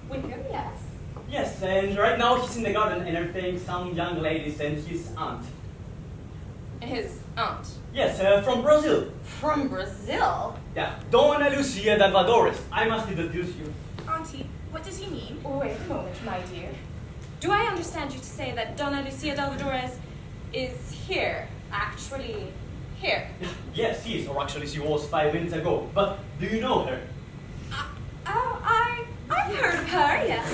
Wykeham, yes. Yes, and right now he's in the garden entertaining some young ladies and his aunt. His aunt? Yes, from Brazil. From Brazil? Yeah, Donna Lucia Delvadores. I must introduce you. Auntie, what does he mean? Wait a moment, my dear. Do I understand you to say that Donna Lucia Delvadores is here? Actually, here? Yes, she is, or actually she was 5 minutes ago. But do you know her? I've heard of her, yes.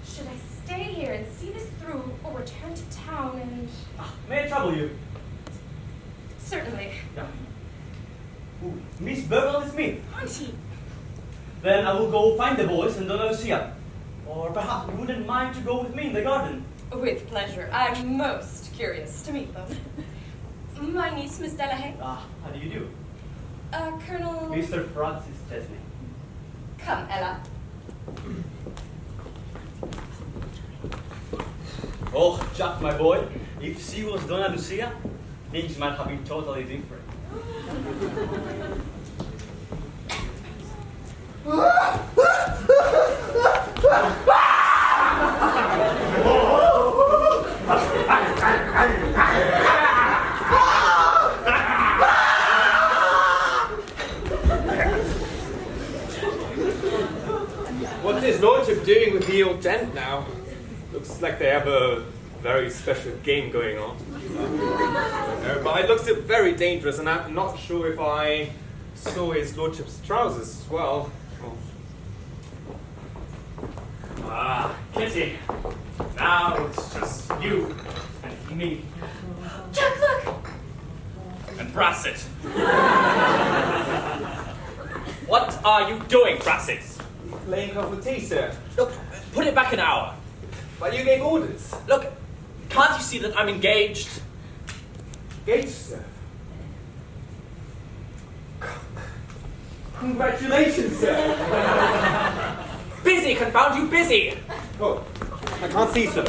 Should I stay here and see this through, or return to town and... May I trouble you? Certainly. Yeah. Ooh, Miss Babberley Smith. Auntie. Then I will go find the boys and Donna Lucia. Or perhaps you wouldn't mind to go with me in the garden. With pleasure. I'm most curious to meet them. My niece, Miss Delahay. How do you do? Colonel... Mr. Francis Chesney. Come, Ella. Oh, Jack, my boy, if she was Donna Lucia, things might have been totally different. What's his lordship doing with the old gent now? Looks like they have a very special game going on. But it looks very dangerous, and I'm not sure if I saw his lordship's trousers as well. Kitty. Now it's just you and me. Jack, look! And Brassett. What are you doing, Brassett? Playing cup of tea, sir. Look, put it back an hour. But you gave orders. Look, can't you see that I'm engaged? Engaged, sir? Congratulations, sir. Busy, confound you, busy! Oh, I can't see, sir.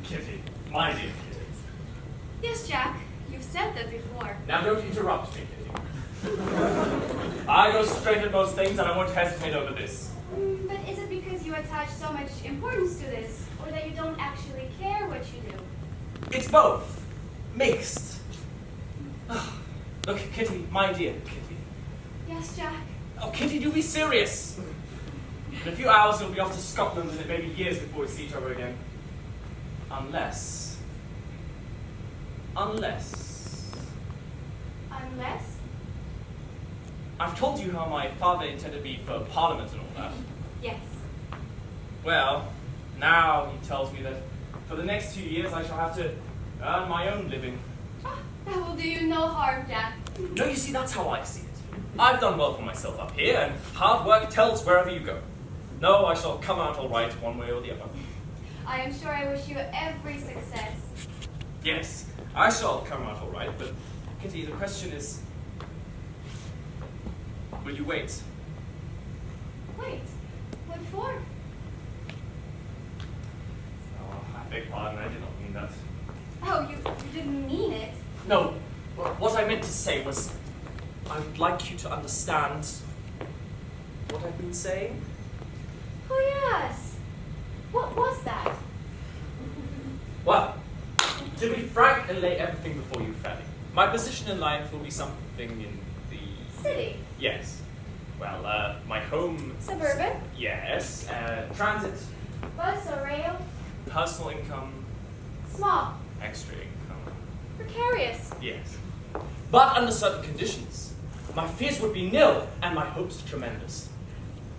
Kitty, my dear Kitty. Yes, Jack. You've said that before. Now don't interrupt me, Kitty. I go straight at most things and I won't hesitate over this. But is it because you attach so much importance to this, or that you don't actually care what you do? It's both. Mixed. Look, Kitty, my dear Kitty. Yes, Jack. Oh, Kitty, do be serious. In a few hours, you'll be off to Scotland, and it may be years before we see each other again. Unless... I've told you how my father intended me for Parliament and all that. Yes. Well, now he tells me that for the next 2 years I shall have to earn my own living. That will do you no harm, Jack. No, you see, that's how I see it. I've done well for myself up here, and hard work tells wherever you go. No, I shall come out all right one way or the other. I am sure I wish you every success. Yes, I shall come out all right, but Kitty, the question is, will you wait? Wait, what for? Oh, I beg pardon, I did not mean that. Oh, you didn't mean it. No, what I meant to say was, I would like you to understand what I've been saying. Oh, yes. What was that? Well, to be frank and lay everything before you, Fanny, my position in life will be something in the... City. Yes. Well, my home... Suburban. Yes. Transit. Bus or rail. Personal income. Small. Extra income. Precarious. Yes. But under certain conditions. My fears would be nil, and my hopes tremendous.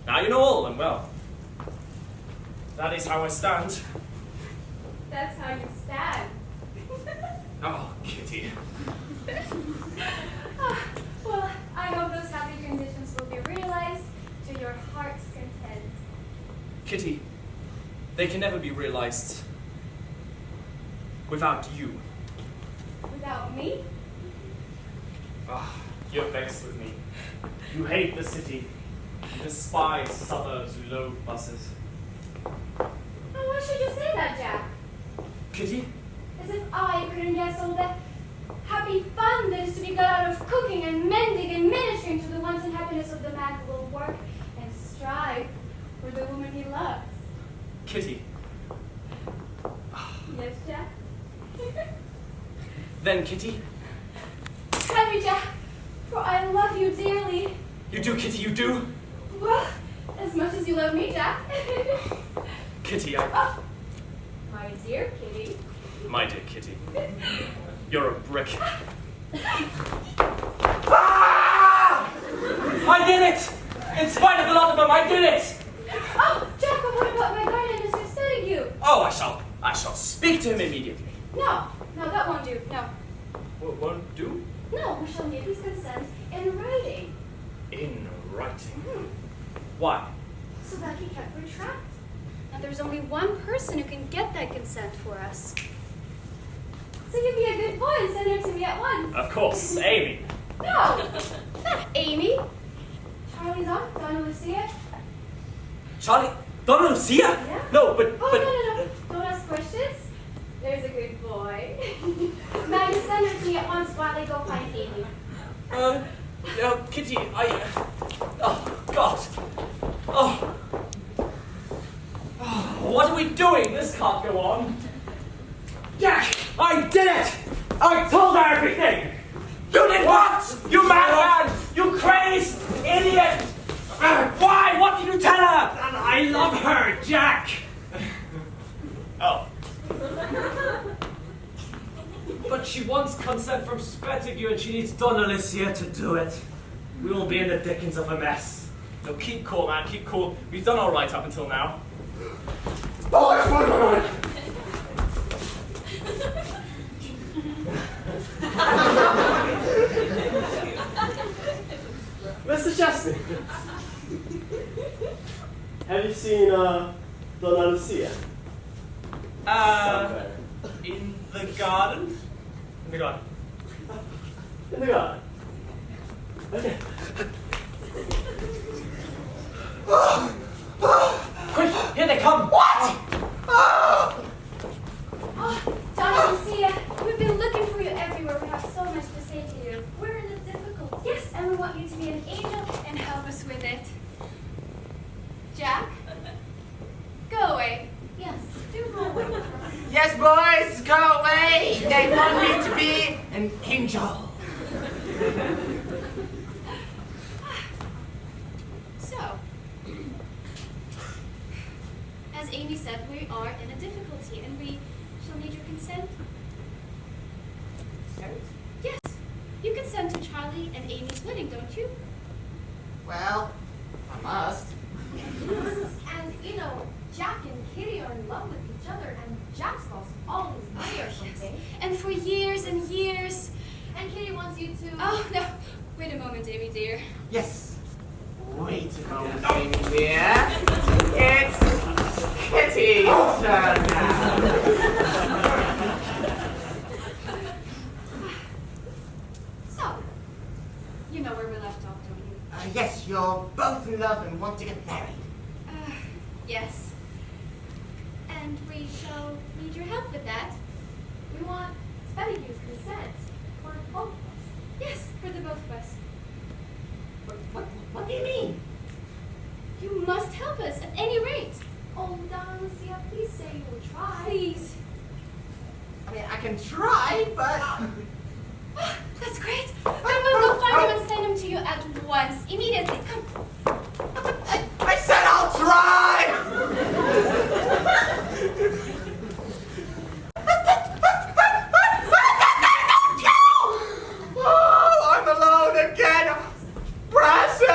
Now you know all, and well. That is how I stand. That's how you stand. Oh, Kitty. Well, I hope those happy conditions will be realized to your heart's content. Kitty, they can never be realized without you. Without me? Ah, you're vexed with me. You hate the city. You despise suburbs who loathe buses. Oh, why should you say that, Jack? Kitty? As if I couldn't guess all the happy fun that is to be got out of cooking and mending and ministering to the wanton happiness of the man who will work and strive for the woman he loves. Kitty. Yes, Jack? Then, Kitty? Tell me, Jack, for I love you dearly. You do, Kitty, you do? Well, as much as you love me, Jack. Kitty, Oh, my dear Kitty. My dear Kitty. You're a brick. Ah! I did it! In spite of a lot of them, I did it! Oh, Jack, but what about my guardian, Mr. Spettigue? Oh, I shall speak to him immediately. No, that won't do. No. What won't do? No, we shall need his consent in writing. In writing? Why? So that he can't retract. And there's only one person who can get that consent for us. So you be a good boy and send him to me at once. Of course, Amy. No, not Amy. Charley's aunt, Donna Lucia. Charley? Donna Lucia? Yeah. No, but... Oh, no. Don't ask questions. There's a good boy. Now you send her to me at once while I go find Amy. Kitty, oh, God. Oh. What are we doing? This can't go on. Jack, I did it! I told her everything! You did what? You madman! You crazed idiot! Why? What did you tell her? And I love her, Jack! Oh. But she wants consent from Spettigue and she needs Donna Lucia to do it. We will be in the dickens of a mess. So keep cool, man, keep cool. We've done all right up until now. Oh, that's one. Mr. Chesney. Have you seen Donna Lucia? Somewhere. In the garden? In the garden. In the garden. Okay. Quick, here they come! What? Oh, Donna Lucia, we've been looking for you everywhere. We have so much to say to you. We're in a difficult. Yes, and we want you to be an angel and help us with it. Jack? Go away. Yes, do go away. Yes, boys, go away. They want me to be an angel. So, as Amy said, we are in a difficulty and we shall need your consent. Yes, you consent to Charley and Amy's wedding, don't you? Well, I must. And, you know, Jack and Kitty are in love with each other and Jack's lost all his money or something. And for years and years. And Kitty wants you to... Oh, no. Wait a moment, Amy, dear. Yes. Wait a moment, Amy dear. It's Kitty's turn now. So, you know where we left off, don't you? Yes, you're both in love and want to get married. Yes. And we shall need your help with that. We want Spettigue's consent for both of us. Yes, for the both of us. What do you mean? You must help us at any rate. Oh, Donna Lucia, please say you will try. Please. I mean, I can try, but... That's great. Then we'll go find him and send him to you at once, immediately. Come. I said I'll try! Oh, I'm alone again! Brassett!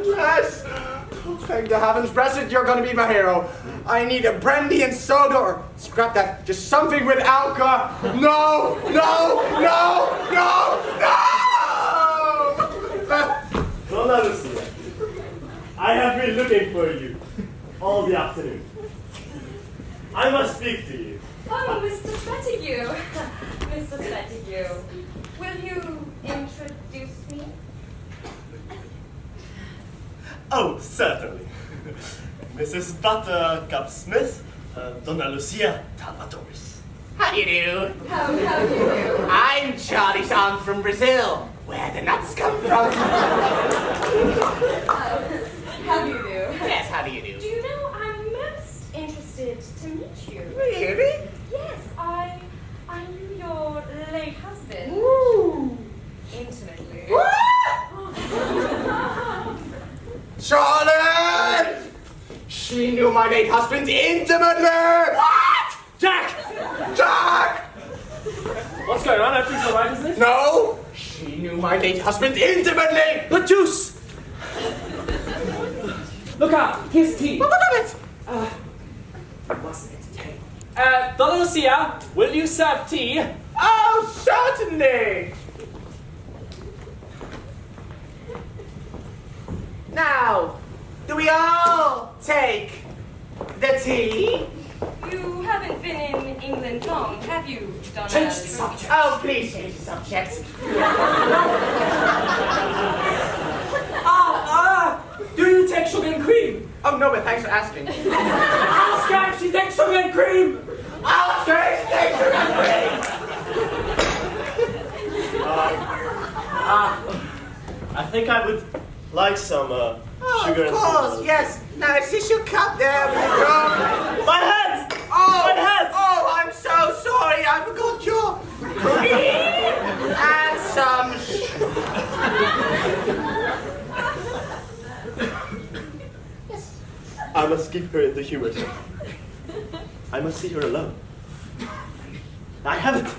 Yes! Oh, thank the heavens, Brassett, you're gonna be my hero. I need a brandy and soda, or scrap that, just something with alcohol. No! No! No! No! No! Donna Lucia, I have been looking for you all the afternoon. I must speak to you. Oh, Mr. Spettigue. Mr. Spettigue, will you introduce me? Oh, certainly. Mrs. Buttercup Smith, Donna Lucia Talvatoris. How do you do? How do you do? I'm Charley's aunt from Brazil, where the nuts come from. How do you do? Yes, how do you do? Do you know, I'm most interested to meet you. Really? Yes, I knew your late husband. Ooh. Intimately. Charley! She knew my late husband intimately! What? Jack! Jack! What's going on? Everything's alright, isn't it? No! She knew my late husband intimately! The juice! Look out! Here's tea. What of it? I must entertain. Donna Lucia, will you serve tea? Oh, certainly! Now, do we all take the tea? You haven't been in England long, have you, Donna? Change the subject. Oh, please change the subject. Do you take sugar and cream? Oh, no, but thanks for asking. Ask her if she takes sugar and cream! I'll change the subject! I think I would like some sugar Of and course, cream. yes. Now, is this your cup? There we go. My head! Oh, My head! Oh, I'm so sorry. I forgot your cream and some I must keep her in the humor. I must see her alone. I have it.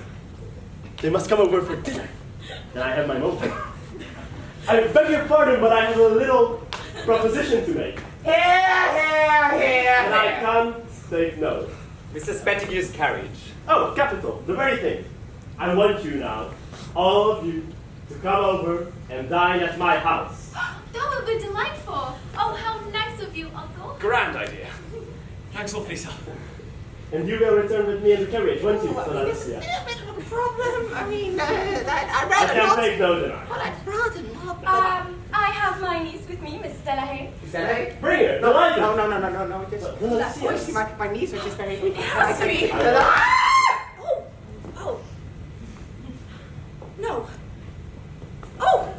They must come over for dinner. Then I have my moment. I beg your pardon, but I have a little proposition to make. Here. And I can't take no. Mr. Spettigue's carriage. Oh, capital. The very thing. I want you now, all of you, to come over and dine at my house. That will be delightful. Oh, how nice of you. grand idea. Thanks awfully, And you will return with me in the carriage, won't you, Lucia? It's a bit of a problem. I mean, I'd I rather can't not. take no denial. Well, I'd rather not. I have my niece with me, Miss Delahay. Is that it? Bring her, delighted. No. Just, Well, that yes. voice, my knees are just very. It has to be. Oh. No. Oh.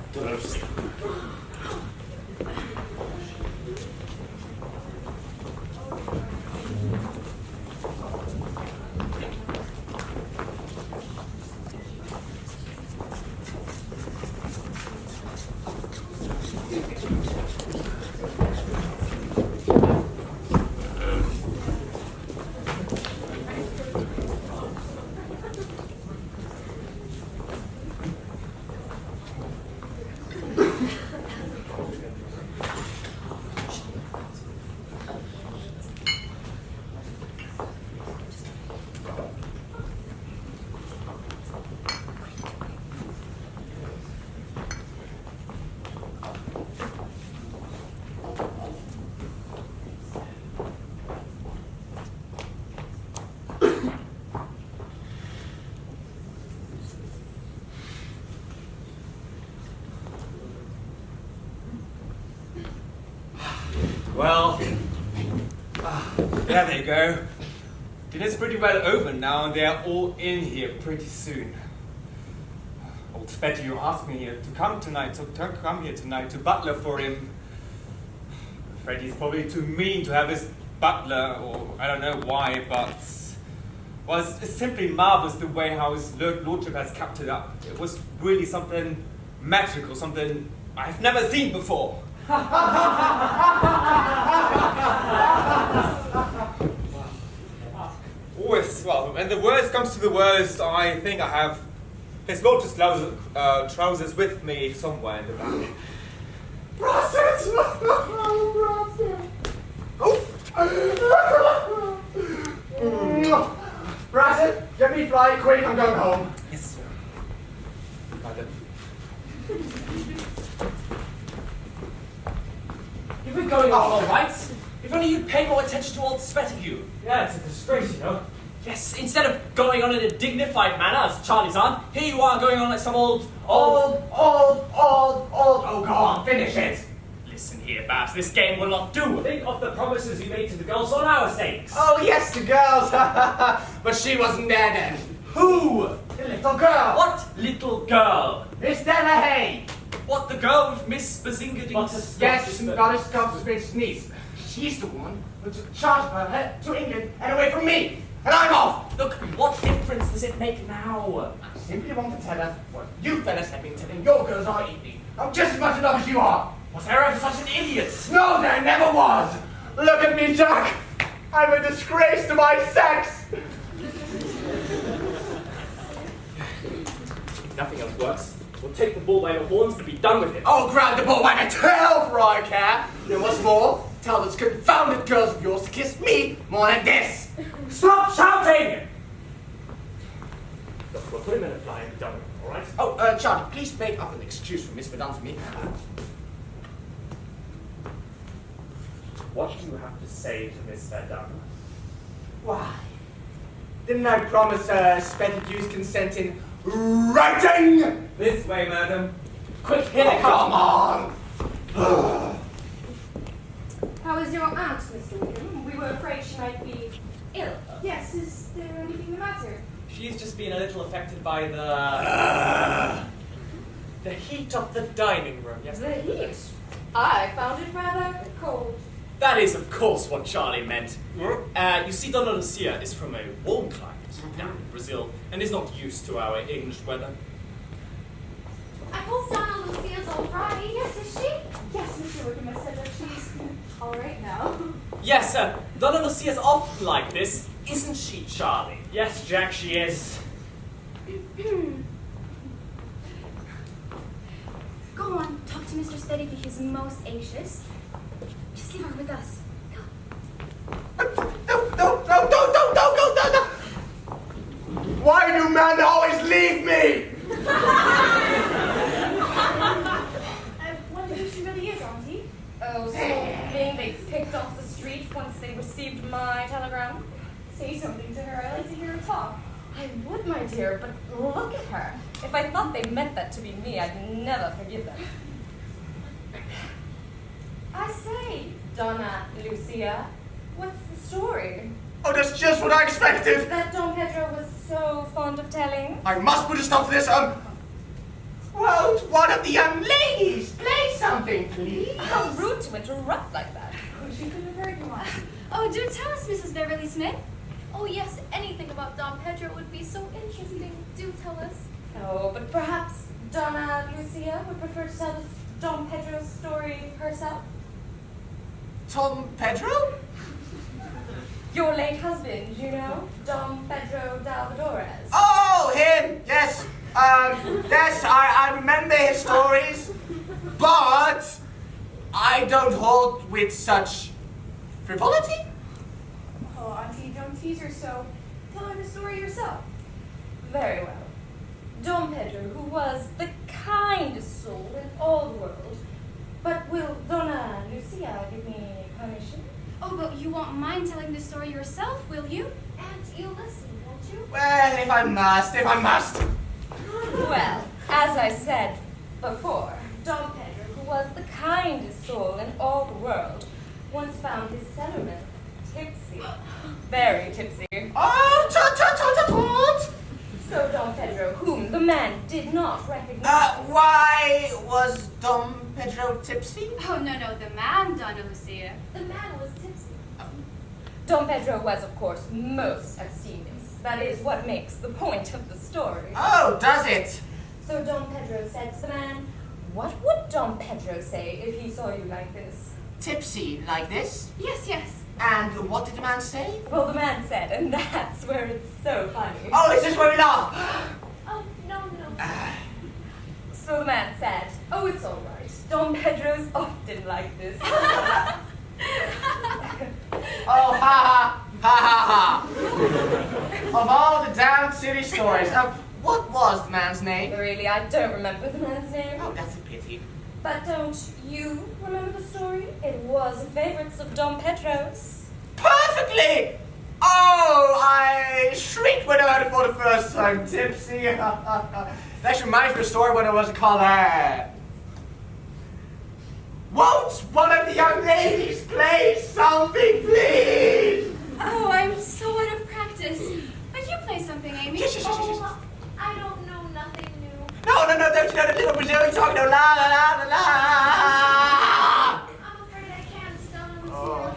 Well, there they go. Dinner's pretty well over now, and they're all in here pretty soon. Old Spettigue asked me to come here tonight to butler for him. I'm afraid he's probably too mean to have his butler, or I don't know why, but well, it's simply marvelous the way how his lordship has kept it up. It was really something magical, something I've never seen before. Always, well, when the worst comes to the worst, I think I have his lordship's trousers with me somewhere in the back. Brassett! Oh! Brassett, get me fly quick, I'm going home. Yes, sir. Pardon. You've been going on all right. If only you'd pay more attention to old Spettigue. Yeah, it's a disgrace, you know. Yes, instead of going on in a dignified manner, as Charlie's on, here you are going on like some old... Oh, go on, finish it. Listen here, Babs, this game will not do. Think of the promises you made to the girls on our sakes. Oh, yes, the girls. But she wasn't there then. Who? The little girl. What little girl? Miss Delahay. What, the girl with Miss Bazingading's... Yes, Goddess Scott's niece. She's the one who took charge of her to England and away from me. And I'm off. Look, what difference does it make now? I simply want to tell her what you fellas have been telling your girls all evening. I'm just as much in love as you are. Was there ever such an idiot? No, there never was. Look at me, Jack. I'm a disgrace to my sex. If nothing else works, we'll take the bull by the horns and be done with it. Oh, grab the ball by the tail, for I care. And what's more, tell those confounded girls of yours to kiss me more than this. Stop shouting! Look, we'll put him in a fly and be done with it, all right? Oh, Charlie, please make up an excuse for Miss Verdun for me. What do you have to say to Miss Verdun? Why? Didn't I promise Spettigue's consent in writing? This way, madam. Quick, here they come! Come on! How is your aunt, Mr. Wykeham? We were afraid she might be ill. Yes, is there anything the matter? She's just been a little affected by the heat of the dining room, yes? The heat. I found it rather cold. That is, of course, what Charlie meant. You see, Donna Lucia is from a warm climate, down in Brazil, and is not used to our English weather. I hope Donna Lucia's all right. Yes, is she? Yes, Mr. Wykeham has said that she's all right now. Yes, Donna Lucia's often like this, isn't she, Charlie? Yes, Jack, she is. Go on, talk to Mr. Spettigue. He's most anxious. Just leave her with us. Go. No! Why do men always leave me? I wonder who she really is, Auntie. Oh, so being big kicked off the street once they received my telegram? Say something to her. I like to hear her talk. I would, my dear, but look at her. If I thought they meant that to be me, I'd never forgive them. I say, Donna, Lucia, what's the story? Oh, that's just what I expected. That Don Pedro was so fond of telling. I must put a stop to this. Well, one of the young ladies, play something, please. How rude to interrupt like that. She could have heard you on. Oh, do tell us, Mrs. Beverly Smith. Oh, yes, anything about Don Pedro would be so interesting. Do tell us. Oh, but perhaps Donna Lucia would prefer to tell us Don Pedro's story herself? Tom Pedro? Your late husband, you know, Don Pedro Dalvadores. Oh, him, yes. Yes, I remember his stories, but I don't hold with such frivolity. Oh, Auntie, don't tease her so. Tell her the story yourself. Very well. Don Pedro, who was the kindest soul in all the world. But will Donna Lucia give me permission? Oh, but you won't mind telling the story yourself, will you? And you'll listen, won't you? Well, if I must. Well, as I said before, Don Pedro, who was the kindest soul in all the world, once found his cellarman tipsy. Very tipsy. Oh, tut. So Don Pedro, whom the man did not recognize. Why was Dom Pedro tipsy? Oh, no, the man, Donna Lucia. The man was tipsy. Don Pedro was, of course, most abstemious. That is what makes the point of the story. Oh, does it? So Don Pedro said to the man, what would Don Pedro say if he saw you like this? Tipsy like this? Yes. And what did the man say? Well, the man said, and that's where it's so funny. Oh, is this where we laugh? Oh, no. So the man said, oh, it's all right. Don Pedro's often like this. Oh, ha. Of all the damn city stories, what was the man's name? Really, I don't remember the man's name. Oh, that's a pity. But don't you remember the story? It was a favorite of Don Pedro's. Perfectly! Oh, I shrieked when I heard it for the first time. Tipsy. That reminds me of a story when I was a college. Won't one of the young ladies play something, please? Oh, I'm so out of practice. But you play something, Amy. Oh, I don't know nothing new. No, don't you know the little Brazilian song? No, la la la la la. I'm afraid I can't, Donna Lucia. Oh.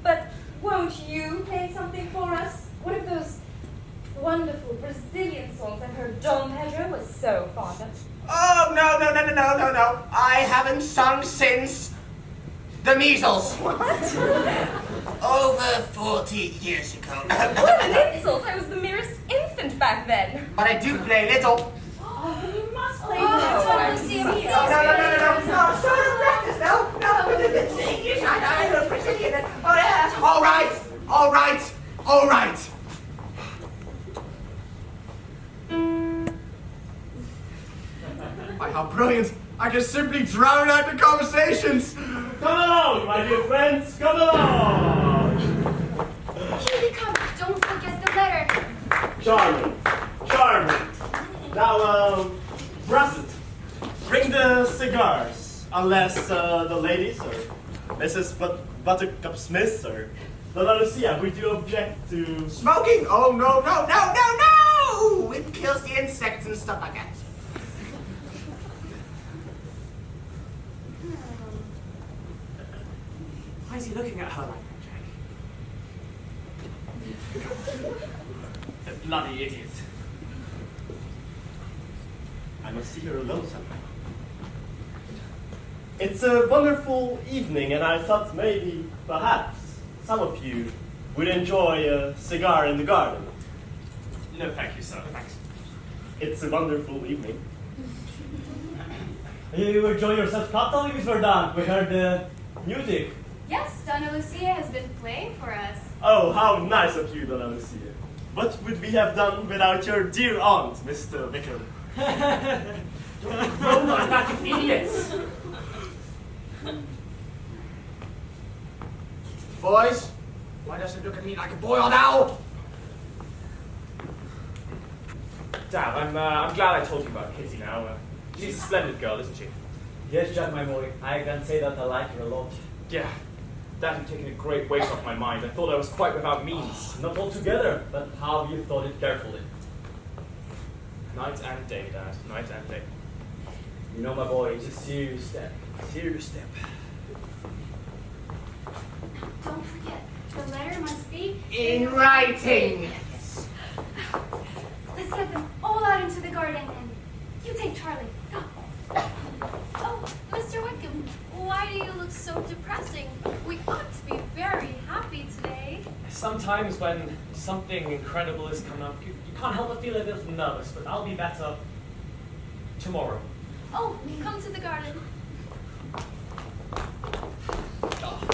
But won't you play something for us? One of those wonderful Brazilian songs I heard Don Pedro was so fond of. Oh, no. I haven't sung since the measles. What? Over 40 years ago. What an insult! I was the merest infant back then. But I do play little. Oh, you must play Donna Lucia, please. No. Sort of practice, no. It's English. I know Brazilian. Oh, yeah. All right. Why, how brilliant. I can simply drown out the conversations. Come along, my dear friends, come along. Here we come. Don't forget the letter. Charming. Now, Brassett, bring the cigars. Unless the ladies or Mrs. Buttercup Smith or Donna Lucia, would you object to Smoking? Oh, no. It kills the insects and stuff like that. Why is he looking at her like that, Jack? The bloody idiot. I must see her alone somehow. It's a wonderful evening, and I thought maybe, perhaps, some of you would enjoy a cigar in the garden. No, thank you, sir. Thanks. It's a wonderful evening. You enjoy yourself comfortably, Miss Verdun. We heard the music. Yes, Donna Lucia has been playing for us. Oh, how nice of you, Donna Lucia. What would we have done without your dear aunt, Mr. Wykeham? Roll on back, idiots! Boys, why does it look at me like a boiled owl? Dad, I'm glad I told you about Kitty now. She's a splendid girl, isn't she? Yes, Jack, my boy. I can say that I like her a lot. Yeah. That had taken a great weight off my mind. I thought I was quite without means. Not altogether, but how you thought it carefully. Night and day, Dad. Night and day. You know, my boy, it's a serious step. Serious step. Don't forget, the letter must be In writing. Let's get them all out into the garden and you take Charley. Go. Oh, Mr. Wykeham, why do you look so depressing? We ought to be very happy today. Sometimes when something incredible is coming up, you can't help but feel a little nervous, but I'll be better tomorrow. Oh, come to the garden.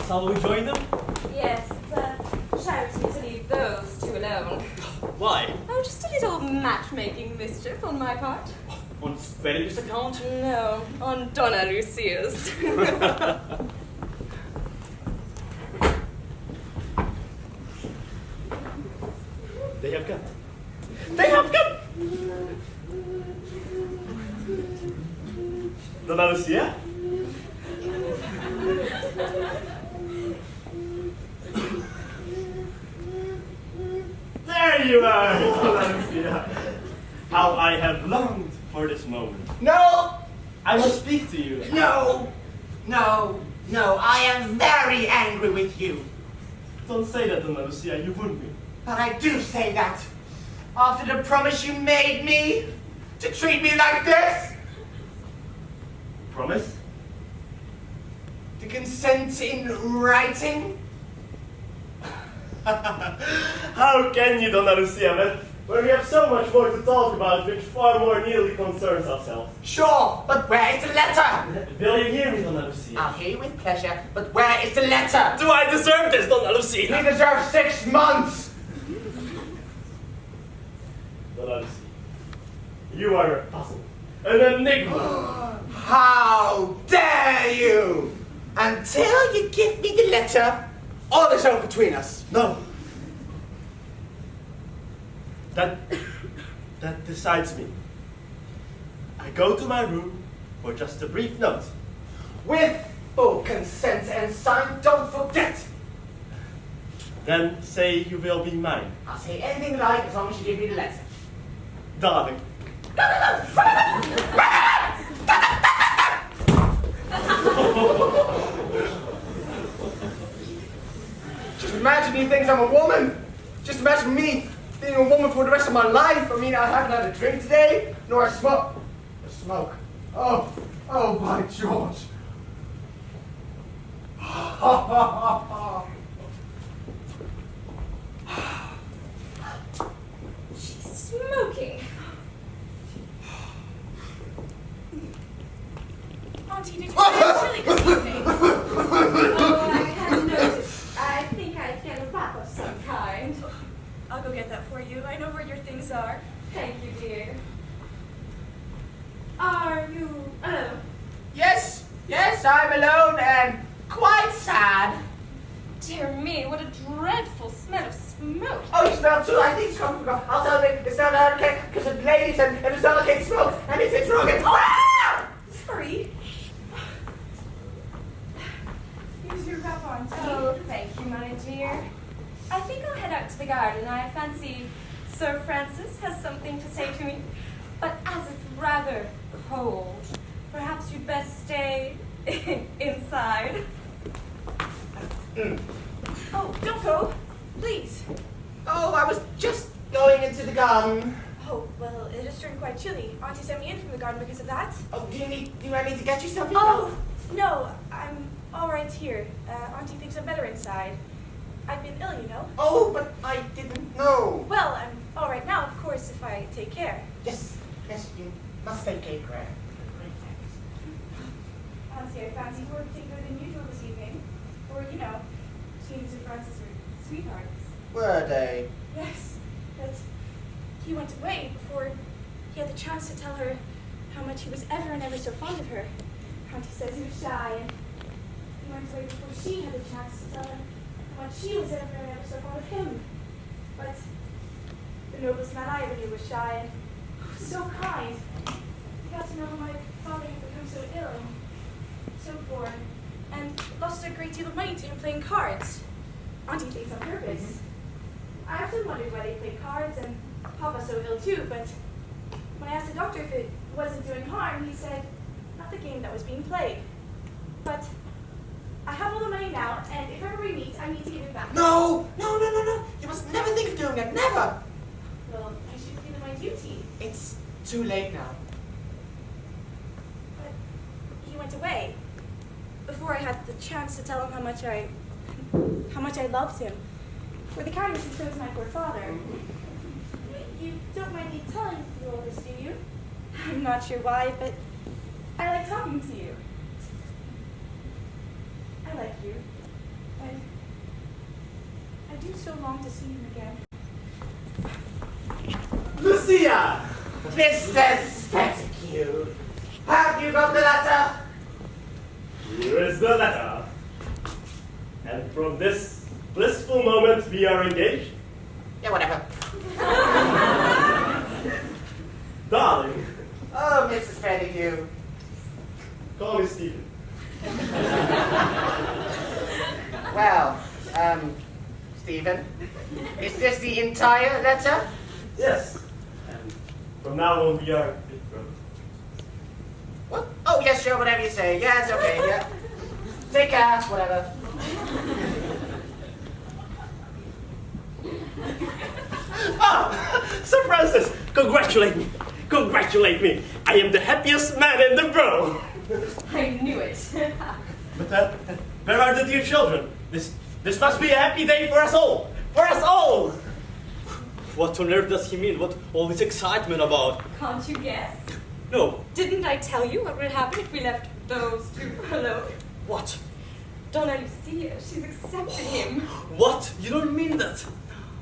Shall we join them? Yes, it's a charity to leave those two alone. Why? Oh, just a little matchmaking mischief on my part. On Spettige's account? No, on Donna Lucia's. They have come. They have come! Donna Lucia? There you are, Donna Lucia. How I have longed for this moment. No! I must speak to you. No! No! No, I am very angry with you. Don't say that, Donna Lucia, you wound me. But I do say that. After the promise you made me to treat me like this, Promise? to consent in writing. How can you, Donna Lucia, man? When we have so much more to talk about, which far more nearly concerns ourselves. Sure, but where is the letter? Will you hear me, Donna Lucia? I'll hear you with pleasure, but where is the letter? Do I deserve this, Donna You Lucia? deserve 6 months! Donna Lucia, you are a puzzle, an enigma. How dare you! Until you give me the letter, all is over between us. No. That decides me. I go to my room for just a brief note. With full consent and sign, don't forget! Then say you will be mine. I'll say anything you like as long as you give me the letter. Darling. Just imagine he thinks I'm a woman. Just imagine me being a woman for the rest of my life. I mean, I haven't had a drink today, nor a smoke. A smoke. Oh, by George. She's smoking. Auntie, did you get chili this evening? Oh, I hadn't noticed. I think I'd get a wrap of some kind. I'll go get that for you. I know where your things are. Thank you, dear. Are you alone? Yes, I'm alone and quite sad. Dear me, what a dreadful smell of smoke. Oh, you smell too? I think it's coming from. I'll tell you, it's not okay because it's ladies and it's not okay to smoke and it's wrong. Ah! Sorry. Here's your wrap, Auntie. Oh, thank you, my dear. I think I'll head out to the garden. I fancy Sir Francis has something to say to me. But as it's rather cold, perhaps you'd best stay inside. Oh, don't go. Please. Oh, I was just going into the garden. Oh, well, it has turned quite chilly. Auntie sent me in from the garden because of that. Oh, do you need to get you something? Oh, no, I'm all right here. Auntie thinks I'm better inside. I've been ill, you know. Oh, but I didn't know. Well, I'm all right now, of course, if I take care. Yes, you must take care. Auntie, I fancy more particular than usual this evening. Or, you know, she and Sir Francis are sweethearts. Were they? Yes, but he went away before he had the chance to tell her how much he was ever and ever so fond of her. Auntie says he was shy, and he went away before she had the chance to tell him how she was ever so fond of him. But the noblest man I ever knew was shy and so kind. He got to know how my father had become so ill, so poor, and lost a great deal of money to him playing cards. Auntie thinks on purpose. I often wondered why they played cards and Papa so ill too, but when I asked the doctor if it wasn't doing harm, he said, not the game that was being played. But I have all the money now, and if ever we meet, I need to give it back. No! You must never think of doing that, never! Well, I should feel my duty. It's too late now. But he went away before I had the chance to tell him how much I loved him. For the kindness he shows my poor father. You don't mind me telling you all this, do you? I'm not sure why, but I like talking to you. I like you. And I do so long to see him again. Lucia! Mr. Spettigue, have you got the letter? Here is the letter. And from this blissful moment we are engaged. Yeah, whatever. Darling, Oh, Mrs. Spettigue. call me Stephen. Well, Stephen, is this the entire letter? Yes. And from now on we are betrothed. What? Oh, yes, sure, whatever you say. Yeah, it's okay, yeah. Take care, whatever. Ah, Sir Francis, congratulate me. Congratulate me. I am the happiest man in the world. I knew it. But where are the dear children? This must be a happy day for us all. For us all. What on earth does he mean? What all this excitement about? Can't you guess? No. Didn't I tell you what would happen if we left those two alone? What? Donna Lucia, she's accepted him. What? You don't mean that?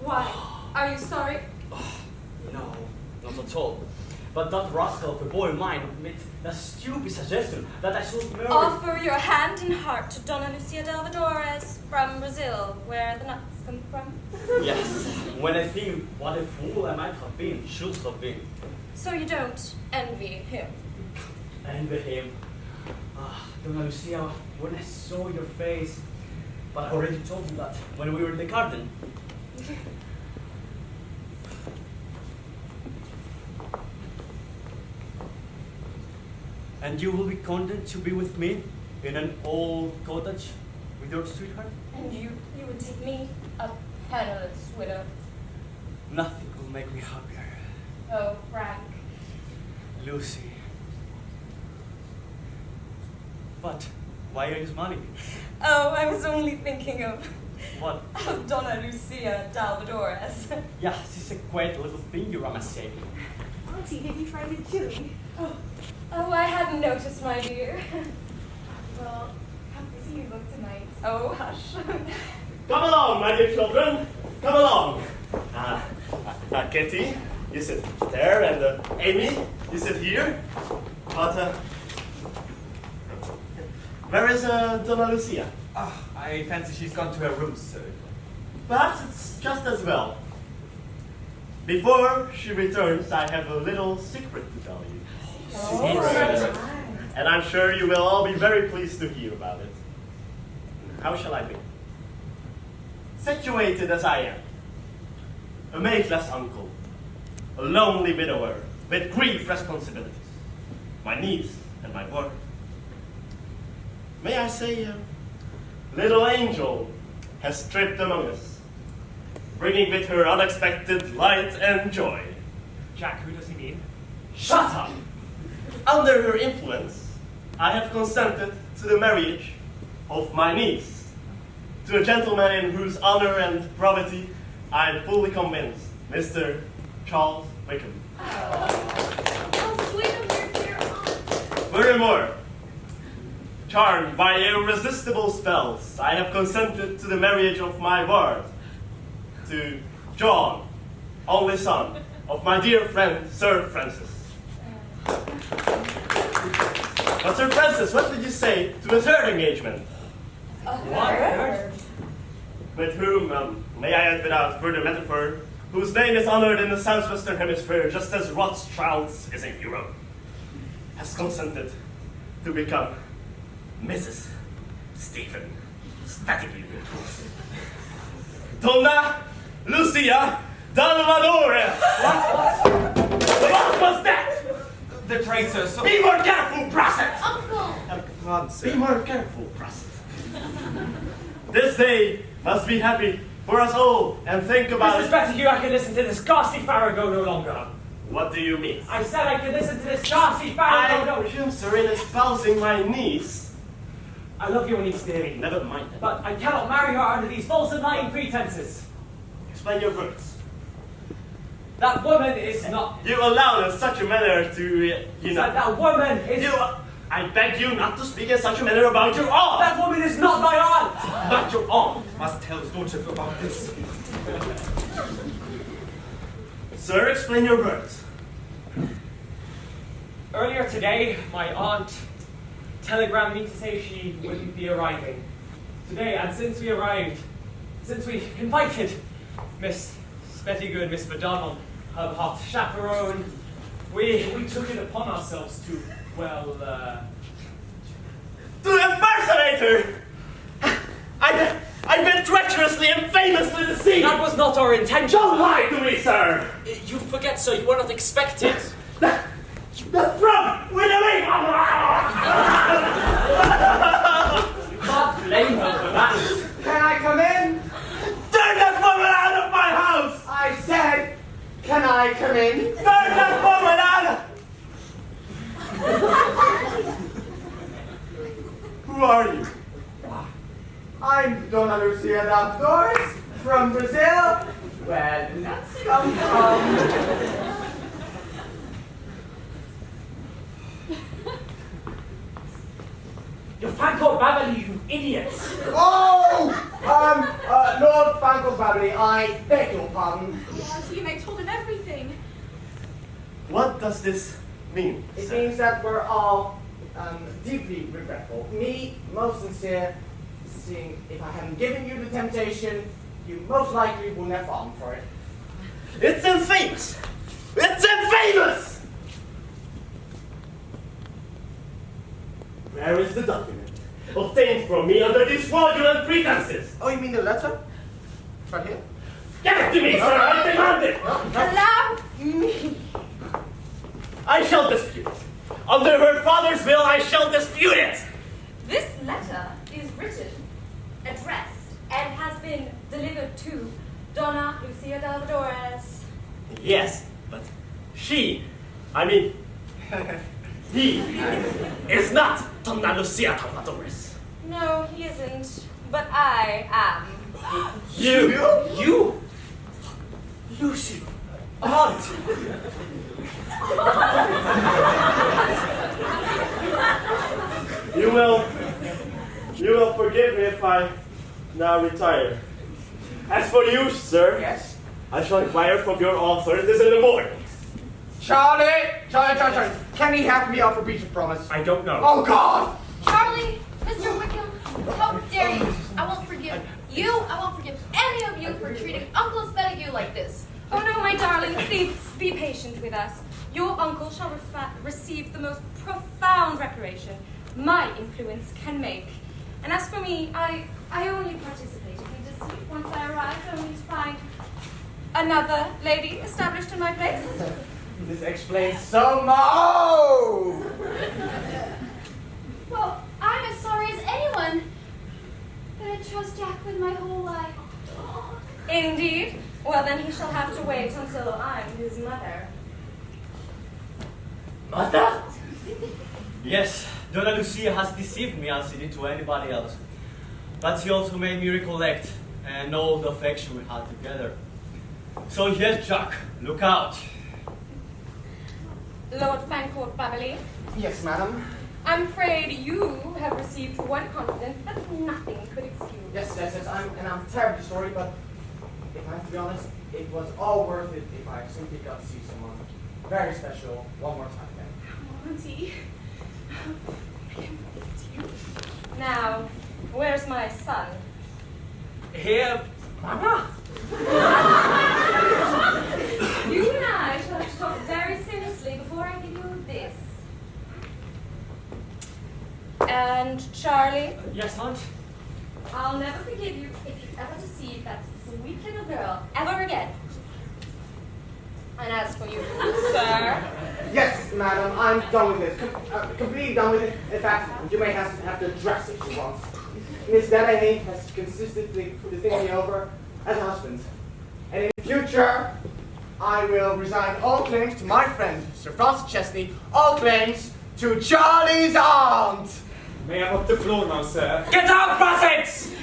Why? Are you sorry? No, not at all. But that rascal of a boy of mine made the stupid suggestion that I should marry. Offer your hand and heart to Donna Lucia Delvadores from Brazil, where the nuts come from. Yes. When I think what a fool I might have been, should have been. So you don't envy him? Envy him. Donna Lucia, when I saw your face, but I already told you that when we were in the garden. And you will be content to be with me in an old cottage with your sweetheart? And you would take me, a penniless widow. Nothing will make me happier. Oh, Frank. Lucy. But why are you smiling? Oh, I was only thinking of What? Donna Lucia Delvadores. Yeah, she's a quaint little finger, I must say. Auntie, did you find it chilly? Oh, I hadn't noticed, my dear. Well, how busy you look tonight. Oh, hush. Come along, my dear children. Come along. Kitty, you sit there, and Amy, you sit here. But where is Donna Lucia? I fancy she's gone to her room, sir. Perhaps it's just as well. Before she returns, I have a little secret to tell you. Oh. And I'm sure you will all be very pleased to hear about it. How shall I begin? Situated as I am, a mateless uncle, a lonely widower with grief responsibilities, my niece and my work. May I say, little angel has tripped among us, bringing with her unexpected light and joy. Jack, who does he mean? Shut up! Under her influence, I have consented to the marriage of my niece to a gentleman in whose honor and probity I am fully convinced, Mr. Charles Wykeham. How sweet of your dear aunt. Furthermore, charmed by irresistible spells, I have consented to the marriage of my ward to John, only son of my dear friend Sir Francis. But Sir Francis, what did you say to a third engagement? A third? with whom, may I add without further metaphor, whose name is honored in the southwestern hemisphere just as Rothschild's is in Europe, has consented to become Mrs. Stephen Spettigue. Donna, Lucia, Dalmadore. What was that? The tracers. Be more careful, Brassett! Uncle! Be more careful, Brassett. This day must be happy for us all, and think about Mrs. it. Spettigue, I can listen to this ghastly farrago no longer. What do you mean? I said I can listen to this ghastly farrago no longer. am, sir, in espousing my niece. I love your niece, dearie. Never mind that. But I cannot marry her under these false and lying pretenses. Explain your words. That woman is not... You allowed in such a manner to, That woman is... I beg you not to speak in such a manner about your aunt. That woman is not my aunt! Not your aunt. Must tell his lordship about this. Sir, explain your words. Earlier today, my aunt telegrammed me to say she wouldn't be arriving today, and since we invited Miss Spettigue and Miss Verdun on her hot chaperone, we took it upon ourselves to, To impersonate her! I've been treacherously and famously deceived! That was not our intention! Don't lie to me, sir! You forget, sir, you were not expected. The throat with a ring! You can't blame her for that. Can I come in? Turn that woman out of my house! I said, can I come in? Turn that woman out! Who are you? I'm Donna Lucia Daftors from Brazil, where the nuts come from. You're Fancourt Babberley, you idiots! Oh! Lord Fancourt Babberley, I beg your pardon. Auntie, I told him everything. What does this mean, It sir? means that we're all deeply regretful. Me, most sincere, seeing if I hadn't given you the temptation, you most likely wouldn't have fallen for it. It's infamous! It's infamous! Where is the document obtained from me under these fraudulent pretenses? Oh, you mean the letter? Right here? Give it to me, sir! I demand it! Allow me. I shall dispute it. Under her father's will, I shall dispute it! This letter is written, addressed, and has been delivered to Donna Lucia Dalmadores. Yes, but he is not Donna Lucia Dalmadores. No, he isn't, but I am. You? Lucia. Aunt! You will forgive me if I now retire. As for you, sir, Yes? I shall inquire from your authorities in the morning. Charley! Charley. Can he have me off a breach of promise? I don't know. Oh, God! Charley, Mr. Wykeham, how dare you? I won't forgive you. I won't forgive any of you for treating Uncle Spettigue like this. Oh no, my darling, please be patient with us. Your uncle shall receive the most profound reparation my influence can make. And as for me, I only participated in deceit once I arrived, only to find another lady established in my place. This explains so much. Oh! Well, I'm as sorry as anyone. But I trust Jack with my whole life. Indeed. Well, then he shall have to wait until I'm his mother. Mother? Yes, Donna Lucia has deceived me as she did to anybody else. But she also made me recollect and know the affection we had together. So yes, Jack, look out. Lord Fancourt Babberley, Yes, madam. I'm afraid you have received one confidence that nothing could excuse. Yes. I'm terribly sorry, but if I have to be honest, it was all worth it if I simply got to see someone very special one more time then. Auntie. Now, where's my son? Here, Mama. You and I shall have to talk very seriously before I give you this. And Charlie, Yes, Aunt? I'll never forgive you if you ever deceive that sweet little girl ever again. And as for you, sir, Yes, madam, I'm done with this. Completely done with it. In fact, you may have to dress if you want. Miss Delahay has consistently put the thing over as a husband. And in future, I will resign all claims to my friend, Sir Francis Chesney, all claims to Charlie's aunt. May I mop the floor now, sir? Get out, Brassett!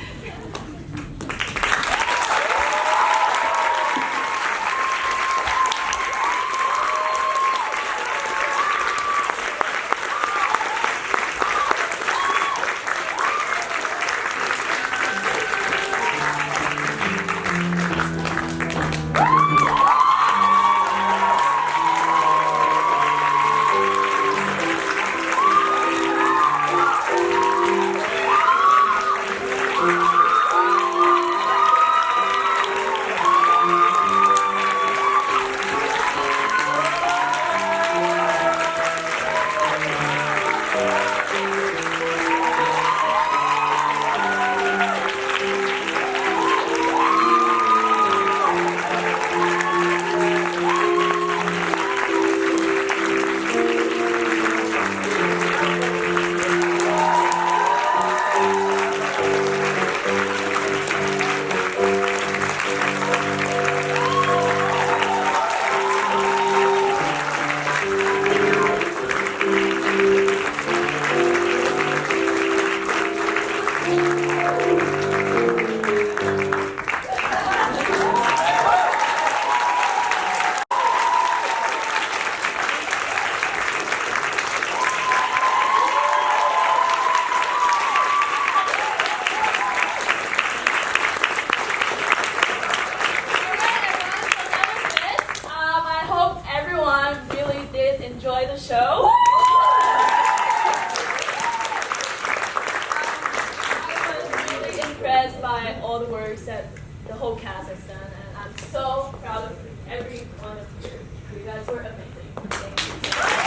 enjoy the show. I was really impressed by all the works that the whole cast has done, and I'm so proud of every one of you. You guys were amazing. Thank you.